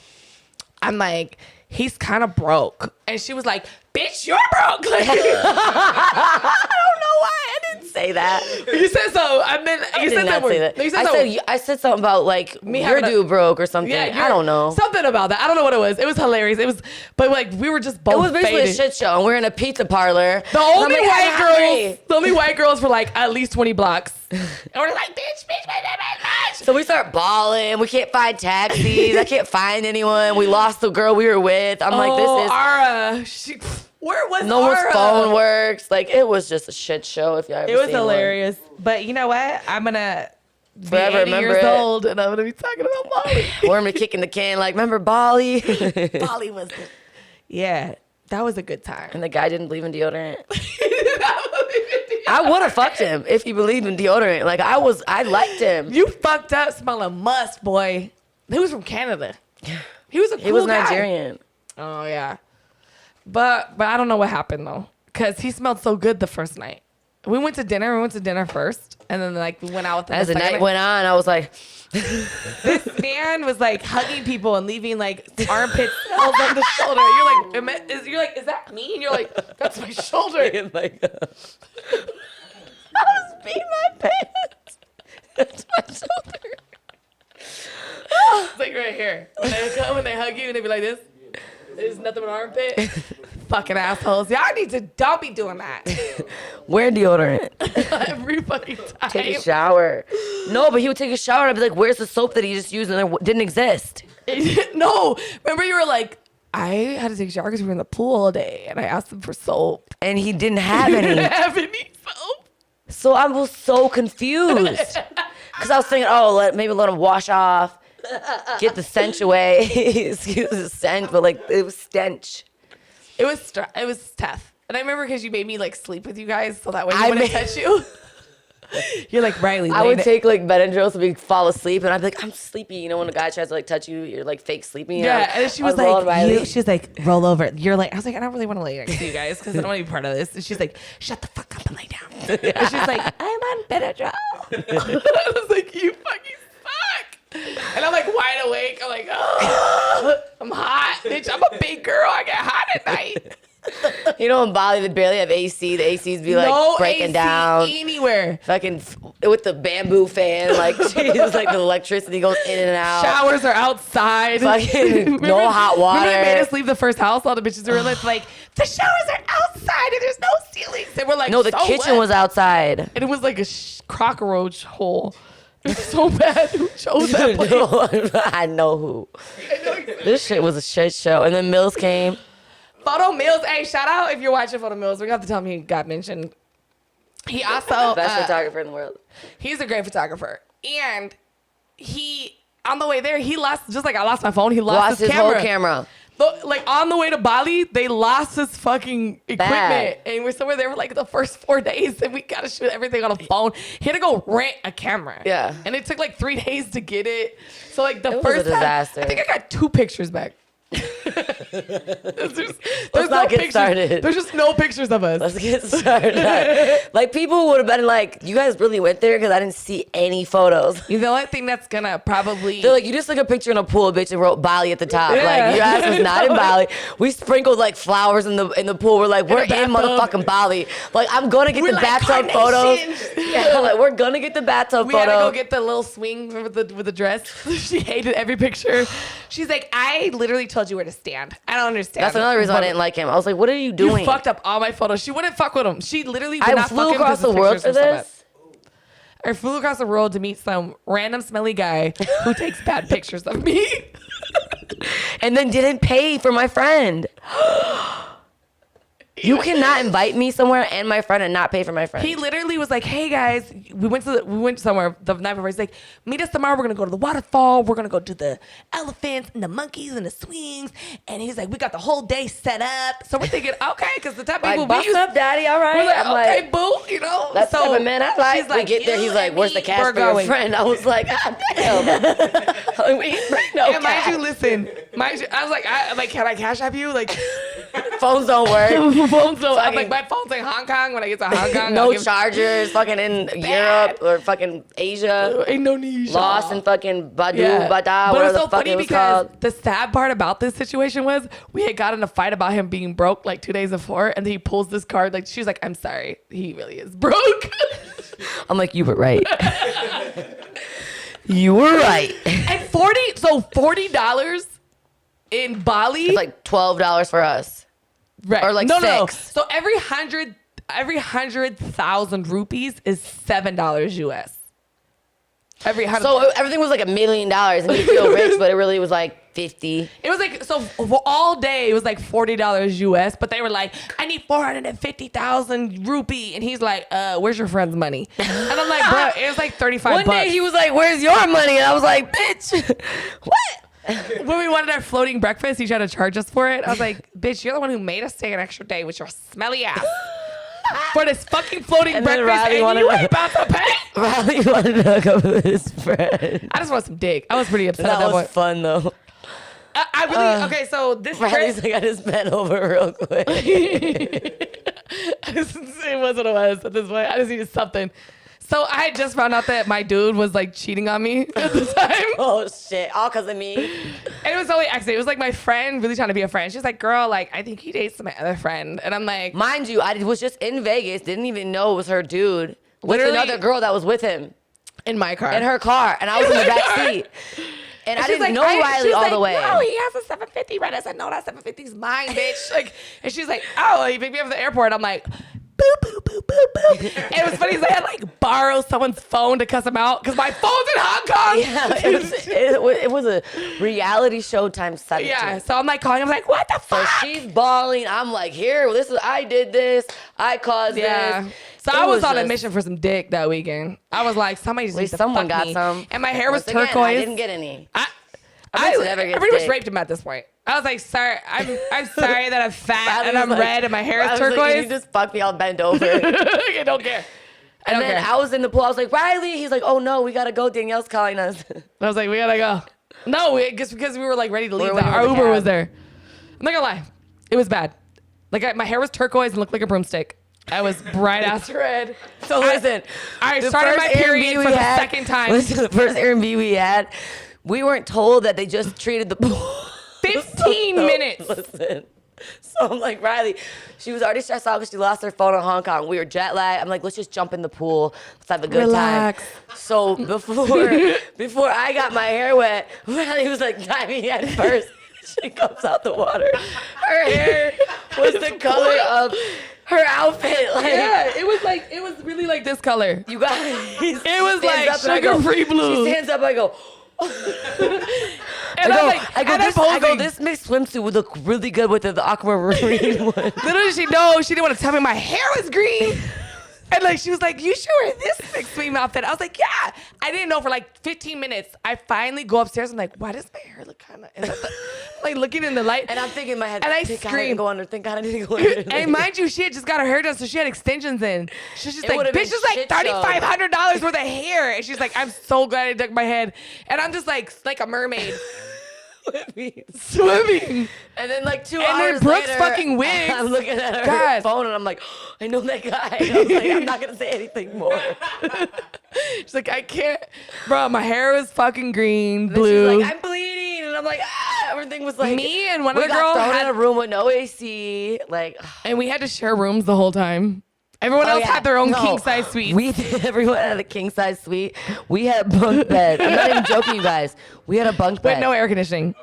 A: I'm like, he's kind of broke. And she was like, bitch, you're broke. Like, I don't know why I didn't say that. You said so. I
B: did not say that. I said something about like
A: me
B: your dude broke or something.
A: Yeah,
B: I don't know.
A: Something about that. I don't know what it was. It was hilarious. It was, but like we were just both.
B: It was basically
A: faded.
B: a shit show, and we're in a pizza parlor.
A: The only white girls were like at least 20 blocks. And we're like, bitch.
B: So we start bawling. We can't find taxis. I can't find anyone. We lost the girl we were with. I'm like, this is
A: Ara. Where was
B: no
A: Ara?
B: one's phone works. Like, it was just a shit show. If you ever
A: it was
B: seen
A: hilarious. But you know what? I'm gonna
B: forever
A: be 80
B: remember
A: years
B: it.
A: old, and I'm gonna be talking about Bali.
B: We're gonna be kicking the can. Like, remember Bali?
A: Bali was, yeah, that was a good time.
B: And the guy didn't believe in deodorant. I would have fucked him if he believed in deodorant. Like, I liked him.
A: You fucked up smelling must, boy. He was from Canada. He was a cool guy.
B: Nigerian.
A: Oh yeah, but I don't know what happened though, cause he smelled so good the first night. We went to dinner first, and then like we went out with him.
B: As the night went on, I was like,
A: this man was like hugging people and leaving like armpit smells on the shoulder. You're like, is that me? And you're like, that's my shoulder.
B: like,
A: I was peeing my pants. That's my shoulder. It's like right here. When they come and they hug you and they be like this. There's nothing but armpit. Fucking assholes. Y'all need to don't be doing that.
B: Wear deodorant.
A: Every fucking time.
B: Take a shower. No, but he would take a shower and I'd be like, where's the soap that he just used? And there didn't exist.
A: No. Remember you were like, I had to take a shower because we were in the pool all day. And I asked him for soap.
B: And he didn't have any.
A: He didn't have any soap.
B: So I was so confused. Because I was thinking, maybe let him wash off. Get the stench away. Excuse the stench, but like it was stench.
A: It was tough. And I remember because you made me like sleep with you guys so that way I wouldn't touch you. You're like, Rylee.
B: I would take like Benadryl so we fall asleep, and I'd be like, I'm sleepy. You know when a guy tries to like touch you, you're like fake sleeping.
A: Yeah, and she was like, she's like, roll over. You're like, I was like, I don't really want to lay next to you guys because I don't want to be part of this. And she's like, shut the fuck up and lay down. And she's like, I'm on Benadryl. I was like, you fucking suck. And I'm like wide awake. I'm like, oh, I'm hot, bitch. I'm a big girl. I get hot at night.
B: You know, in Bali, they barely have AC. The ACs be like
A: no
B: breaking
A: AC
B: down
A: anywhere.
B: Fucking with the bamboo fan, like she's like the electricity goes in and out.
A: Showers are outside.
B: Fucking no hot water.
A: Remember they made us leave the first house? All the bitches were like, the showers are outside and there's no ceilings. They were like,
B: No, the kitchen was outside.
A: And it was like a cockroach hole. It was so bad. Who chose that place?
B: I know who. This shit was a shit show. And then Mills came.
A: Photo Mills. Hey, shout out if you're watching Photo Mills. We got to tell him he got mentioned. He also
B: Best photographer in the world.
A: He's a great photographer, and he on the way there he lost, just like I lost my phone. He lost his
B: whole camera.
A: But, like on the way to Bali, they lost his fucking equipment,
B: Bad.
A: and we're somewhere there for like the first 4 days, and we gotta shoot everything on a phone. He had to go rent a camera.
B: Yeah.
A: and it took like 3 days to get it. So like the
B: It was
A: first
B: a disaster.
A: time, I think I got 2 pictures back. there's
B: Let's not get started.
A: There's just no pictures of us.
B: Let's get started. Like, people would have been like, you guys really went there? Because I didn't see any photos.
A: The only thing that's gonna probably
B: They're like, you just took a picture in a pool, bitch, and wrote Bali at the top.
A: Yeah.
B: Like, your ass was not in Bali. We sprinkled like flowers in the pool. We're like, we're in
A: bathtub.
B: motherfucking Bali. Like, I'm gonna get
A: We're
B: the
A: like,
B: bathtub photos.
A: carnations.
B: Yeah, like, we're gonna get the bathtub
A: we had to
B: photo.
A: go get the little swing with the dress. She hated every picture. She's like, I literally told you where to stand. I don't understand.
B: That's another reason I didn't like him. I was like, what are you doing?
A: You fucked up all my photos. She wouldn't fuck with him. She literally did
B: I
A: not
B: flew
A: fuck him
B: across
A: because
B: the
A: his
B: world
A: pictures
B: for
A: were so bad.
B: this.
A: I flew across the world to meet some random smelly guy who takes bad pictures of me.
B: And then didn't pay for my friend. You cannot invite me somewhere and my friend and not pay for my friend.
A: He literally was like, "Hey guys, we went somewhere the night before. He's like, meet us tomorrow. We're gonna go to the waterfall. We're gonna go do the elephants and the monkeys and the swings." And he's like, "We got the whole day set up." So we're thinking, okay, because the type of people
B: like,
A: we used.
B: bust up, daddy, all right.
A: We're like,
B: I'm
A: okay,
B: like,
A: boo, you know.
B: that's
A: so
B: the type of man I like.
A: she's like,
B: we get there,
A: "You
B: he's like,
A: and
B: where's the
A: me,
B: cash
A: we're
B: for your
A: going."
B: friend? I was like, God damn. Like, we ain't bring no
A: And mind
B: cash.
A: you, listen, I was like, can I cash app you? Like,
B: Phones don't work.
A: phones don't. I'm
B: Fucking-
A: like, my phone's in Hong Kong. When I get to Hong Kong,
B: No
A: I'll give-
B: chargers, fucking in Europe or fucking Asia.
A: Indonesia.
B: Lost in fucking Badu,
A: Yeah.
B: Bada,
A: But it
B: whatever
A: was
B: the
A: so
B: fuck
A: funny
B: it was
A: because
B: called.
A: the sad part about this situation was we had gotten in a fight about him being broke like 2 days before, and then he pulls this card. Like, she's like, "I'm sorry, he really is broke."
B: I'm like, you were right. You were right.
A: And $40 in Bali,
B: It's like $12 for us.
A: right?
B: or like
A: no.
B: $6.
A: So every 100,000 rupees is $7 US. Every 100.
B: So everything was like $1 million and you feel rich, but it really was like 50.
A: It was like, so for all day, it was like $40 US, but they were like, I need 450,000 rupee. And he's like, where's your friend's money? And I'm like, bro, it was like 35
B: One
A: bucks.
B: day he was like, where's your money? And I was like, bitch, what?
A: When we wanted our floating breakfast, he tried to charge us for it. I was like, bitch, you're the one who made us stay an extra day with your smelly ass. For this fucking floating
B: And then
A: breakfast,
B: Rylee
A: and
B: wanted
A: you
B: to-
A: ain't about to pay.
B: Rylee wanted to hook up with his friend.
A: I just want some dick. I was pretty upset
B: That
A: at that
B: was
A: point.
B: fun though.
A: I really, okay, so this
B: Riley's like, I just bent over real quick.
A: it was what it was at this point. I just needed something. So I had just found out that my dude was like cheating on me at the time.
B: Oh shit, all because of me.
A: And it was only accident. It was like my friend really trying to be a friend. She's like, girl, like, I think he dates my other friend. And I'm like,
B: Mind you, I was just in Vegas, didn't even know it was her dude. With
A: Literally-
B: another girl that was with him
A: in my car.
B: in her car, and I was in the back seat. And I
A: she's
B: didn't
A: like,
B: know Riley all the way.
A: No, he has a 750 right. I said, no, that 750 is mine, bitch. Like, and she's like, oh, he picked me up at the airport. I'm like, boop, boop, boop, boop, boop. And it was funny because I had like borrow someone's phone to cuss him out because my phone's in Hong Kong.
B: Yeah, it was a reality show times 17.
A: Yeah, so I'm like calling him like, what the
B: So
A: fuck?
B: she's bawling. I'm like, here, this is, I did this. I caused
A: Yeah.
B: this.
A: So
B: It
A: I was on a
B: just-
A: mission for some dick that weekend. I was like, somebody just
B: At
A: needs
B: least
A: to
B: someone
A: fuck
B: got
A: me.
B: some.
A: And my hair was
B: Once again,
A: turquoise.
B: I didn't get any.
A: I
B: bet you never get
A: pretty much
B: dick.
A: raped him at this point. I was like, sorry, I'm sorry that I'm fat and
B: Riley
A: I'm
B: was like-
A: red and my hair
B: Riley
A: is
B: was like,
A: turquoise.
B: you just fuck me, I'll bend over.
A: I don't care. I
B: And
A: don't
B: then
A: care.
B: I was in the pool. I was like, Riley. He's like, oh no, we gotta go. Danielle's calling us.
A: I was like, we gotta go. No, just because we were like ready to leave.
B: waiting
A: Our
B: for the
A: Uber
B: cab.
A: was there. I'm not gonna lie, it was bad. Like my hair was turquoise and looked like a broomstick. I was bright ass red.
B: So listen,
A: I
B: the
A: started my
B: first
A: period
B: Airbnb
A: for
B: we
A: the
B: had-
A: second time.
B: Listen, the first Airbnb we had, we weren't told that they just treated the pool.
A: 15 minutes.
B: Listen. So I'm like, Rylee, she was already stressed out because she lost her phone in Hong Kong. We were jet lagged. I'm like, let's just jump in the pool. Let's have a good
A: Relax.
B: time. So before I got my hair wet, Rylee was like diving head first. She comes out the water. Her hair was the color of her outfit. Like,
A: Yeah, it was really like this color.
B: you guys.
A: It was like sugar-free blue.
B: She stands up, I go,
A: And I'm posing.
B: this mixed swimsuit would look really good with the aquamarine one.
A: Little did she know, she didn't want to tell me my hair was green. And like she was like, you should wear this mixed swim outfit. I was like, yeah. I didn't know for like 15 minutes. I finally go upstairs. I'm like, why does my hair look kind of like looking in the light?
B: And I'm thinking in my head,
A: And I
B: thank God I
A: screamed.
B: didn't go under. Thank God I didn't go under.
A: And mind you, she had just got her hair done, so she had extensions in. She's just
B: It
A: like,
B: would've
A: bitch,
B: been
A: is like
B: shit show.
A: $3,500 worth of hair. And she's like, I'm so glad I dug my head. And I'm just like a mermaid swimming.
B: And then like 2
A: And
B: hours
A: then Brooke's
B: later,
A: fucking wigs.
B: I'm looking at her
A: God.
B: phone and I'm like, I know that guy. I was like, I'm not gonna say anything more.
A: She's like, I can't, bro. My hair was fucking green,
B: Then
A: blue.
B: she's like, I'm bleeding, and I'm like, everything was like.
A: Me and one of
B: we
A: the
B: got
A: girls
B: thrown
A: had,
B: in a room with no AC. Like,
A: and we had to share rooms the whole time. Everyone
B: oh,
A: else
B: yeah.
A: had their own
B: No.
A: king size suite.
B: Everyone had a king size suite. We had a bunk bed. I'm not even joking, you guys. We had a bunk bed.
A: with no air conditioning.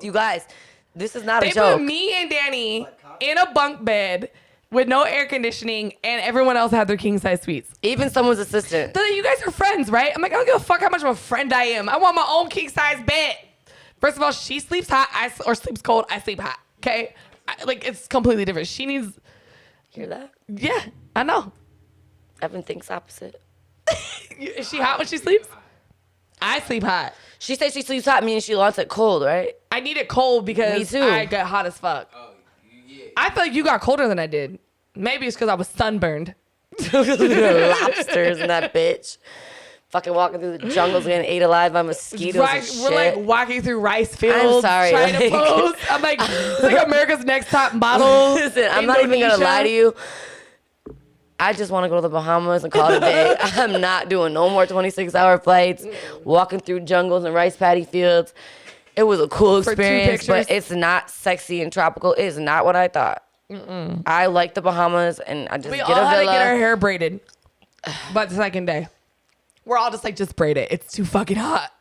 B: You guys, this is not
A: They
B: a joke.
A: put me and Danii in a bunk bed with no air conditioning, and everyone else had their king size suites.
B: Even someone's assistant.
A: So you guys are friends, right? I'm like, I don't give a fuck how much of a friend I am. I want my own king size bed. First of all, she sleeps hot, or sleeps cold. I sleep hot. Okay, like it's completely different. She needs.
B: Hear that?
A: Yeah, I know.
B: Evan thinks opposite.
A: Is she hot when she sleeps? I sleep hot.
B: She says she sleeps hot, meaning she wants it cold, right?
A: I need it cold because
B: Me too.
A: I get hot as fuck.
D: Oh, yeah.
A: I feel like you got colder than I did. Maybe it's because I was sunburned.
B: Lobsters and that bitch. Fucking walking through the jungles getting ate alive by mosquitoes and shit.
A: We're like walking through rice fields,
B: sorry,
A: trying to
B: like-
A: pose. I'm like, it's like America's Next Top Model.
B: Listen, I'm not even gonna lie to you. I just want to go to the Bahamas and call it a day. I'm not doing no more 26-hour flights, walking through jungles and rice paddy fields. It was a cool
A: For 2
B: experience, but
A: pictures?
B: it's not sexy and tropical. It is not what I thought. I like the Bahamas, and I just
A: We
B: get
A: all
B: a
A: had to
B: villa.
A: get our hair braided. But the second day, we're all just braid it. It's too fucking hot,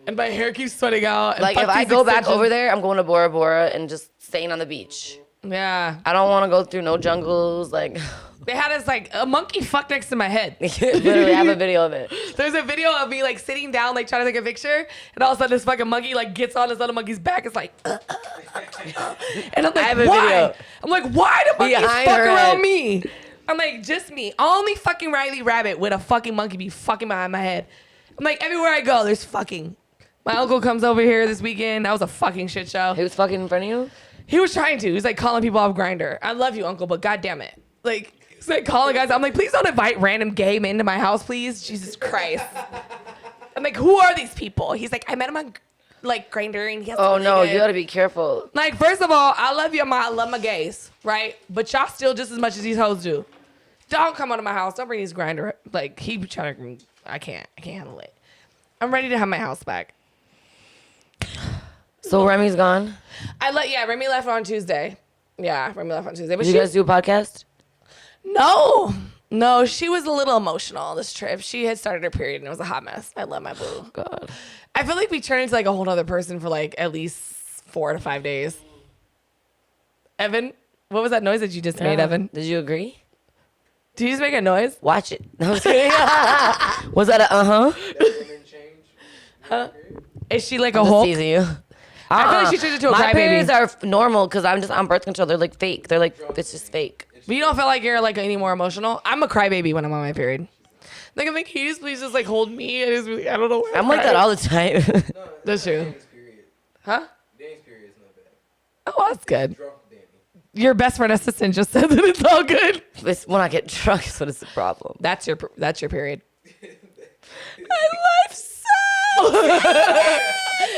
A: and my hair keeps sweating out. And
B: Like,
A: fuck
B: if I
A: these
B: go back
A: extensions.
B: over there, I'm going to Bora Bora and just staying on the beach.
A: Yeah,
B: I don't want to go through no jungles. Like,
A: they had us like a monkey fucked next to my head.
B: literally, I have a video of it.
A: There's a video of me like sitting down, like trying to take a picture, and all of a sudden this fucking monkey like gets on this other monkey's back. It's like, and I'm like,
B: I have a
A: why?
B: video.
A: I'm like, why do monkeys
B: Behind
A: fuck
B: her
A: around
B: head.
A: me? I'm like, just me. Only fucking RyleeRabbit with a fucking monkey be fucking behind my head. I'm like, everywhere I go, there's fucking. My uncle comes over here this weekend. That was a fucking shit show.
B: He was fucking in front of you?
A: He was trying to. He was like calling people off Grindr. I love you, uncle, but goddamn it. Like, he's like calling guys. I'm like, please don't invite random gay men to my house, please. Jesus Christ. I'm like, who are these people? He's like, I met him on like Grindr, and he has
B: Oh,
A: really
B: no,
A: good-
B: you gotta be careful.
A: Like, first of all, I love you, I love my gays, right? But y'all still just as much as these hoes do. Don't come onto my house. Don't bring these Grindr. Like, he trying to. I can't handle it. I'm ready to have my house back.
B: So Remy's gone?
A: Remy left on Tuesday. Yeah, Remy left on Tuesday. But
B: Did you guys do a podcast?
A: No, she was a little emotional this trip. She had started her period and it was a hot mess. I love my boo.
B: God.
A: I feel like we turned into like a whole other person for like at least 4 to 5 days. Evan, what was that noise that you just made, Evan?
B: Did you agree?
A: Did you just make a noise?
B: Watch it. No, I was kidding. Was that a uh-huh?
D: Women change.
A: Is she like a
B: Just
A: Hulk?
B: teasing you.
A: I feel like she turned into a
B: My
A: crybaby.
B: periods are normal because I'm just on birth control. They're like fake. They're like, it's just fake.
A: But you don't feel like you're like any more emotional? I'm a crybaby when I'm on my period. Like, I'm like, can you just please just like hold me? I don't know.
B: I'm like that all the time.
A: That's true.
D: Dani's period.
A: Huh?
D: Dani's period is not bad.
A: Oh, that's good.
D: Drunk Danny.
A: Your best friend assistant just said that it's all good.
B: It's when I get drunk is what is the problem.
A: That's your period. I love so.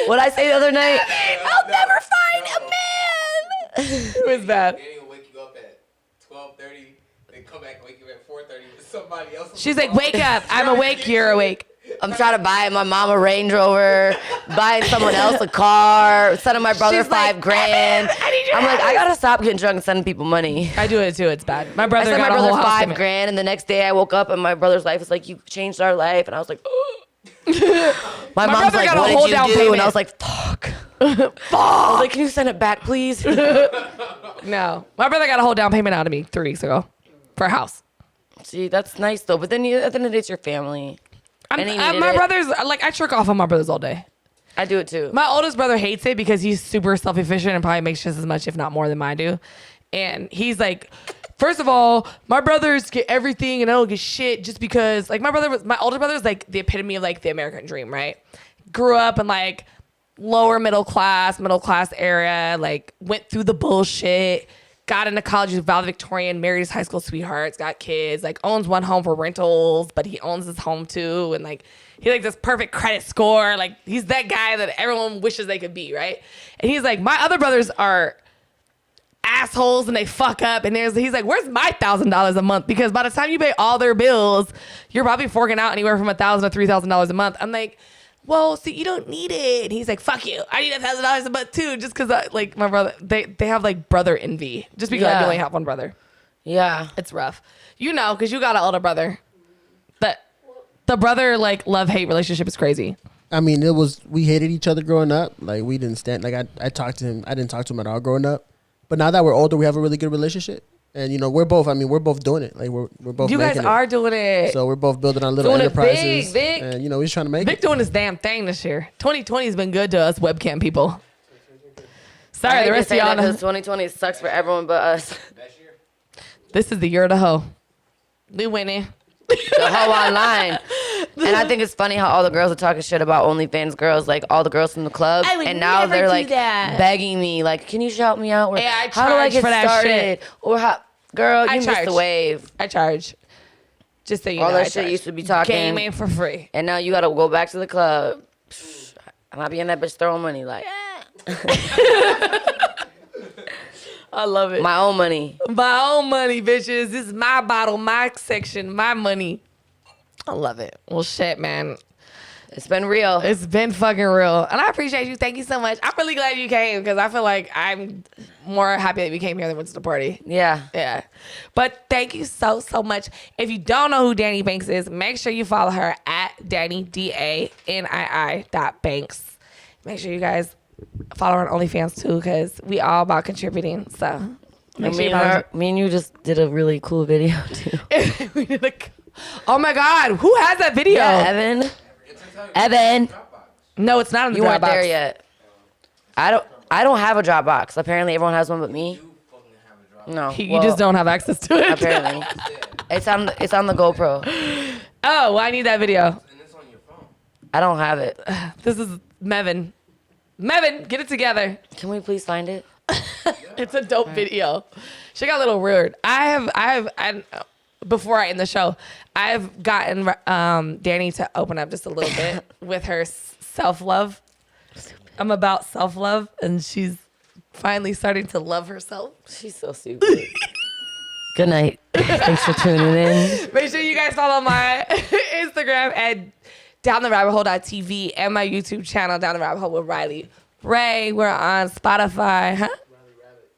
B: What I say the other night?
A: I'll never find a man. Who is that?
D: Danny will wake you up at 12:30, then come back and wake you up at 4:30 with somebody else. on
A: She's
D: the
A: like,
D: phone.
A: wake up. I'm awake. You're awake.
B: I'm trying to buy my mom a Range Rover, buying someone else a car, sending my brother
A: She's like,
B: $5,000. I'm like, I gotta stop getting drunk and sending people money.
A: I do it too. It's bad. My
B: I
A: brother
B: sent my
A: got a
B: brother
A: whole house
B: $5,000, and the next day I woke up and my brother's life was like, "You changed our life," and I was like, my mom's
A: brother
B: like,
A: got a
B: "What
A: whole
B: did you
A: down
B: do?"
A: payment.
B: And I was like, "Fuck." I was like, "Can you send it back, please?"
A: No, my brother got a whole down payment out of me 3 weeks ago for a house.
B: See, that's nice though. But then at the end of the day, it's your family. And he needed
A: My
B: it.
A: brother's like, I trick off on my brothers all day.
B: I do it too.
A: My oldest brother hates it because he's super self-efficient and probably makes just as much, if not more, than I do. And he's like, first of all, my brothers get everything and I don't get shit just because, like, my older brother was like the epitome of like the American dream, right? Grew up in like lower middle class area, like went through the bullshit, got into college with valedictorian, married his high school sweethearts, got kids, like owns one home for rentals, but he owns his home too. And like, he like this perfect credit score. Like he's that guy that everyone wishes they could be, right? And he's like, my other brothers are assholes and they fuck up. And he's like, where's my $1,000 a month? Because by the time you pay all their bills, you're probably forking out anywhere from $1,000 to $3,000 a month. I'm like, well, see, you don't need it. And he's like, fuck you. I need $1,000 a month too. Just because like my brother, they have like brother envy. Just because I only have one brother.
B: Yeah.
A: It's rough. You know, because you got an older brother. But the brother like love-hate relationship is crazy.
C: I mean, we hated each other growing up. Like we didn't stand. Like I talked to him. I didn't talk to him at all growing up. But now that we're older, we have a really good relationship. And you know, we're both doing it. Like we're both.
A: You guys
C: making
A: are doing it.
C: So we're both building our little
B: Doing it
C: enterprises.
B: big.
C: And you know, we're just trying to make
A: Vic
C: it.
A: doing his damn thing this year. 2020 has been good to us webcam people. Sorry, the rest of y'all know.
B: 2020 sucks for everyone but us.
A: This is the year of the hoe. We winning.
B: The hoe online. And I think it's funny how all the girls are talking shit about OnlyFans girls, like all the girls from the club.
A: I would
B: and now
A: never
B: they're
A: do
B: like
A: that.
B: begging me, like, can you shout me out? Or,
A: Yeah, I
B: how do I
A: charge
B: get
A: for that
B: started?
A: shit.
B: Or how, girl, you
A: I
B: missed
A: charge.
B: the wave.
A: I charge. Just so you
B: All
A: know,
B: that
A: I
B: shit
A: charge.
B: used to be talking.
A: Game ain't for free.
B: And now you gotta go back to the club. And I be in that bitch throwing money like,
A: I love it.
B: my own money.
A: My own money, bitches. This is my bottle, my section, my money. I love it. Well, shit, man.
B: It's been real.
A: It's been fucking real. And I appreciate you. Thank you so much. I'm really glad you came because I feel like I'm more happy that you came here than went to the party.
B: Yeah.
A: Yeah. But thank you so, so much. If you don't know who Danii Banks is, make sure you follow her at Danii, DANII.Banks. Make sure you guys follow her on OnlyFans too because we all about contributing. So make sure you follow
B: Me and you just did a really cool video too.
A: we did a, oh my God. Who has that video?
B: Yeah, Evan.
A: No, it's not in the
B: You weren't
A: Dropbox.
B: there yet. I don't have a Dropbox. Apparently everyone has one but me. No.
A: You just don't have access to it.
B: Apparently. It's on the GoPro.
A: Oh, well, I need that video.
D: And it's on your phone.
B: I don't have it.
A: This is Mevin. Mevin, get it together.
B: Can we please find it?
A: It's a dope video. She got a little weird. Before I end the show, I've gotten Danii to open up just a little bit with her self-love. I'm about self-love, and she's finally starting to love herself.
B: She's so stupid. Good night. Thanks for tuning in.
A: Make sure you guys follow my Instagram at downtherabbithole.tv and my YouTube channel, Down the Rabbit Hole with Rylee Ray. We're on Spotify. Huh?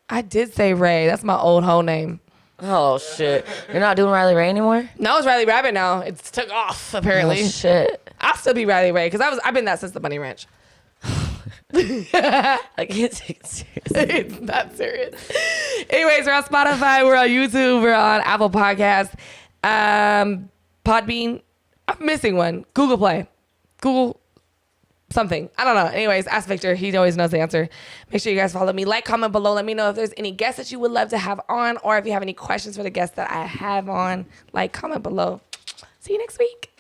A: I did say Ray. That's my old hoe name.
B: Oh shit. You're not doing Rylee Ray anymore?
A: No, it's RyleeRabbit now. It's took off, apparently.
B: Oh shit.
A: I'll still be Rylee Ray because I've been that since the Bunny Ranch.
B: I can't take it seriously.
A: It's not serious. Anyways, we're on Spotify, we're on YouTube, we're on Apple Podcasts, Podbean. I'm missing one. Google Play. Google something. I don't know. Anyways, ask Victor. He always knows the answer. Make sure you guys follow me. Like, comment below. Let me know if there's any guests that you would love to have on or if you have any questions for the guests that I have on. Like, comment below. See you next week.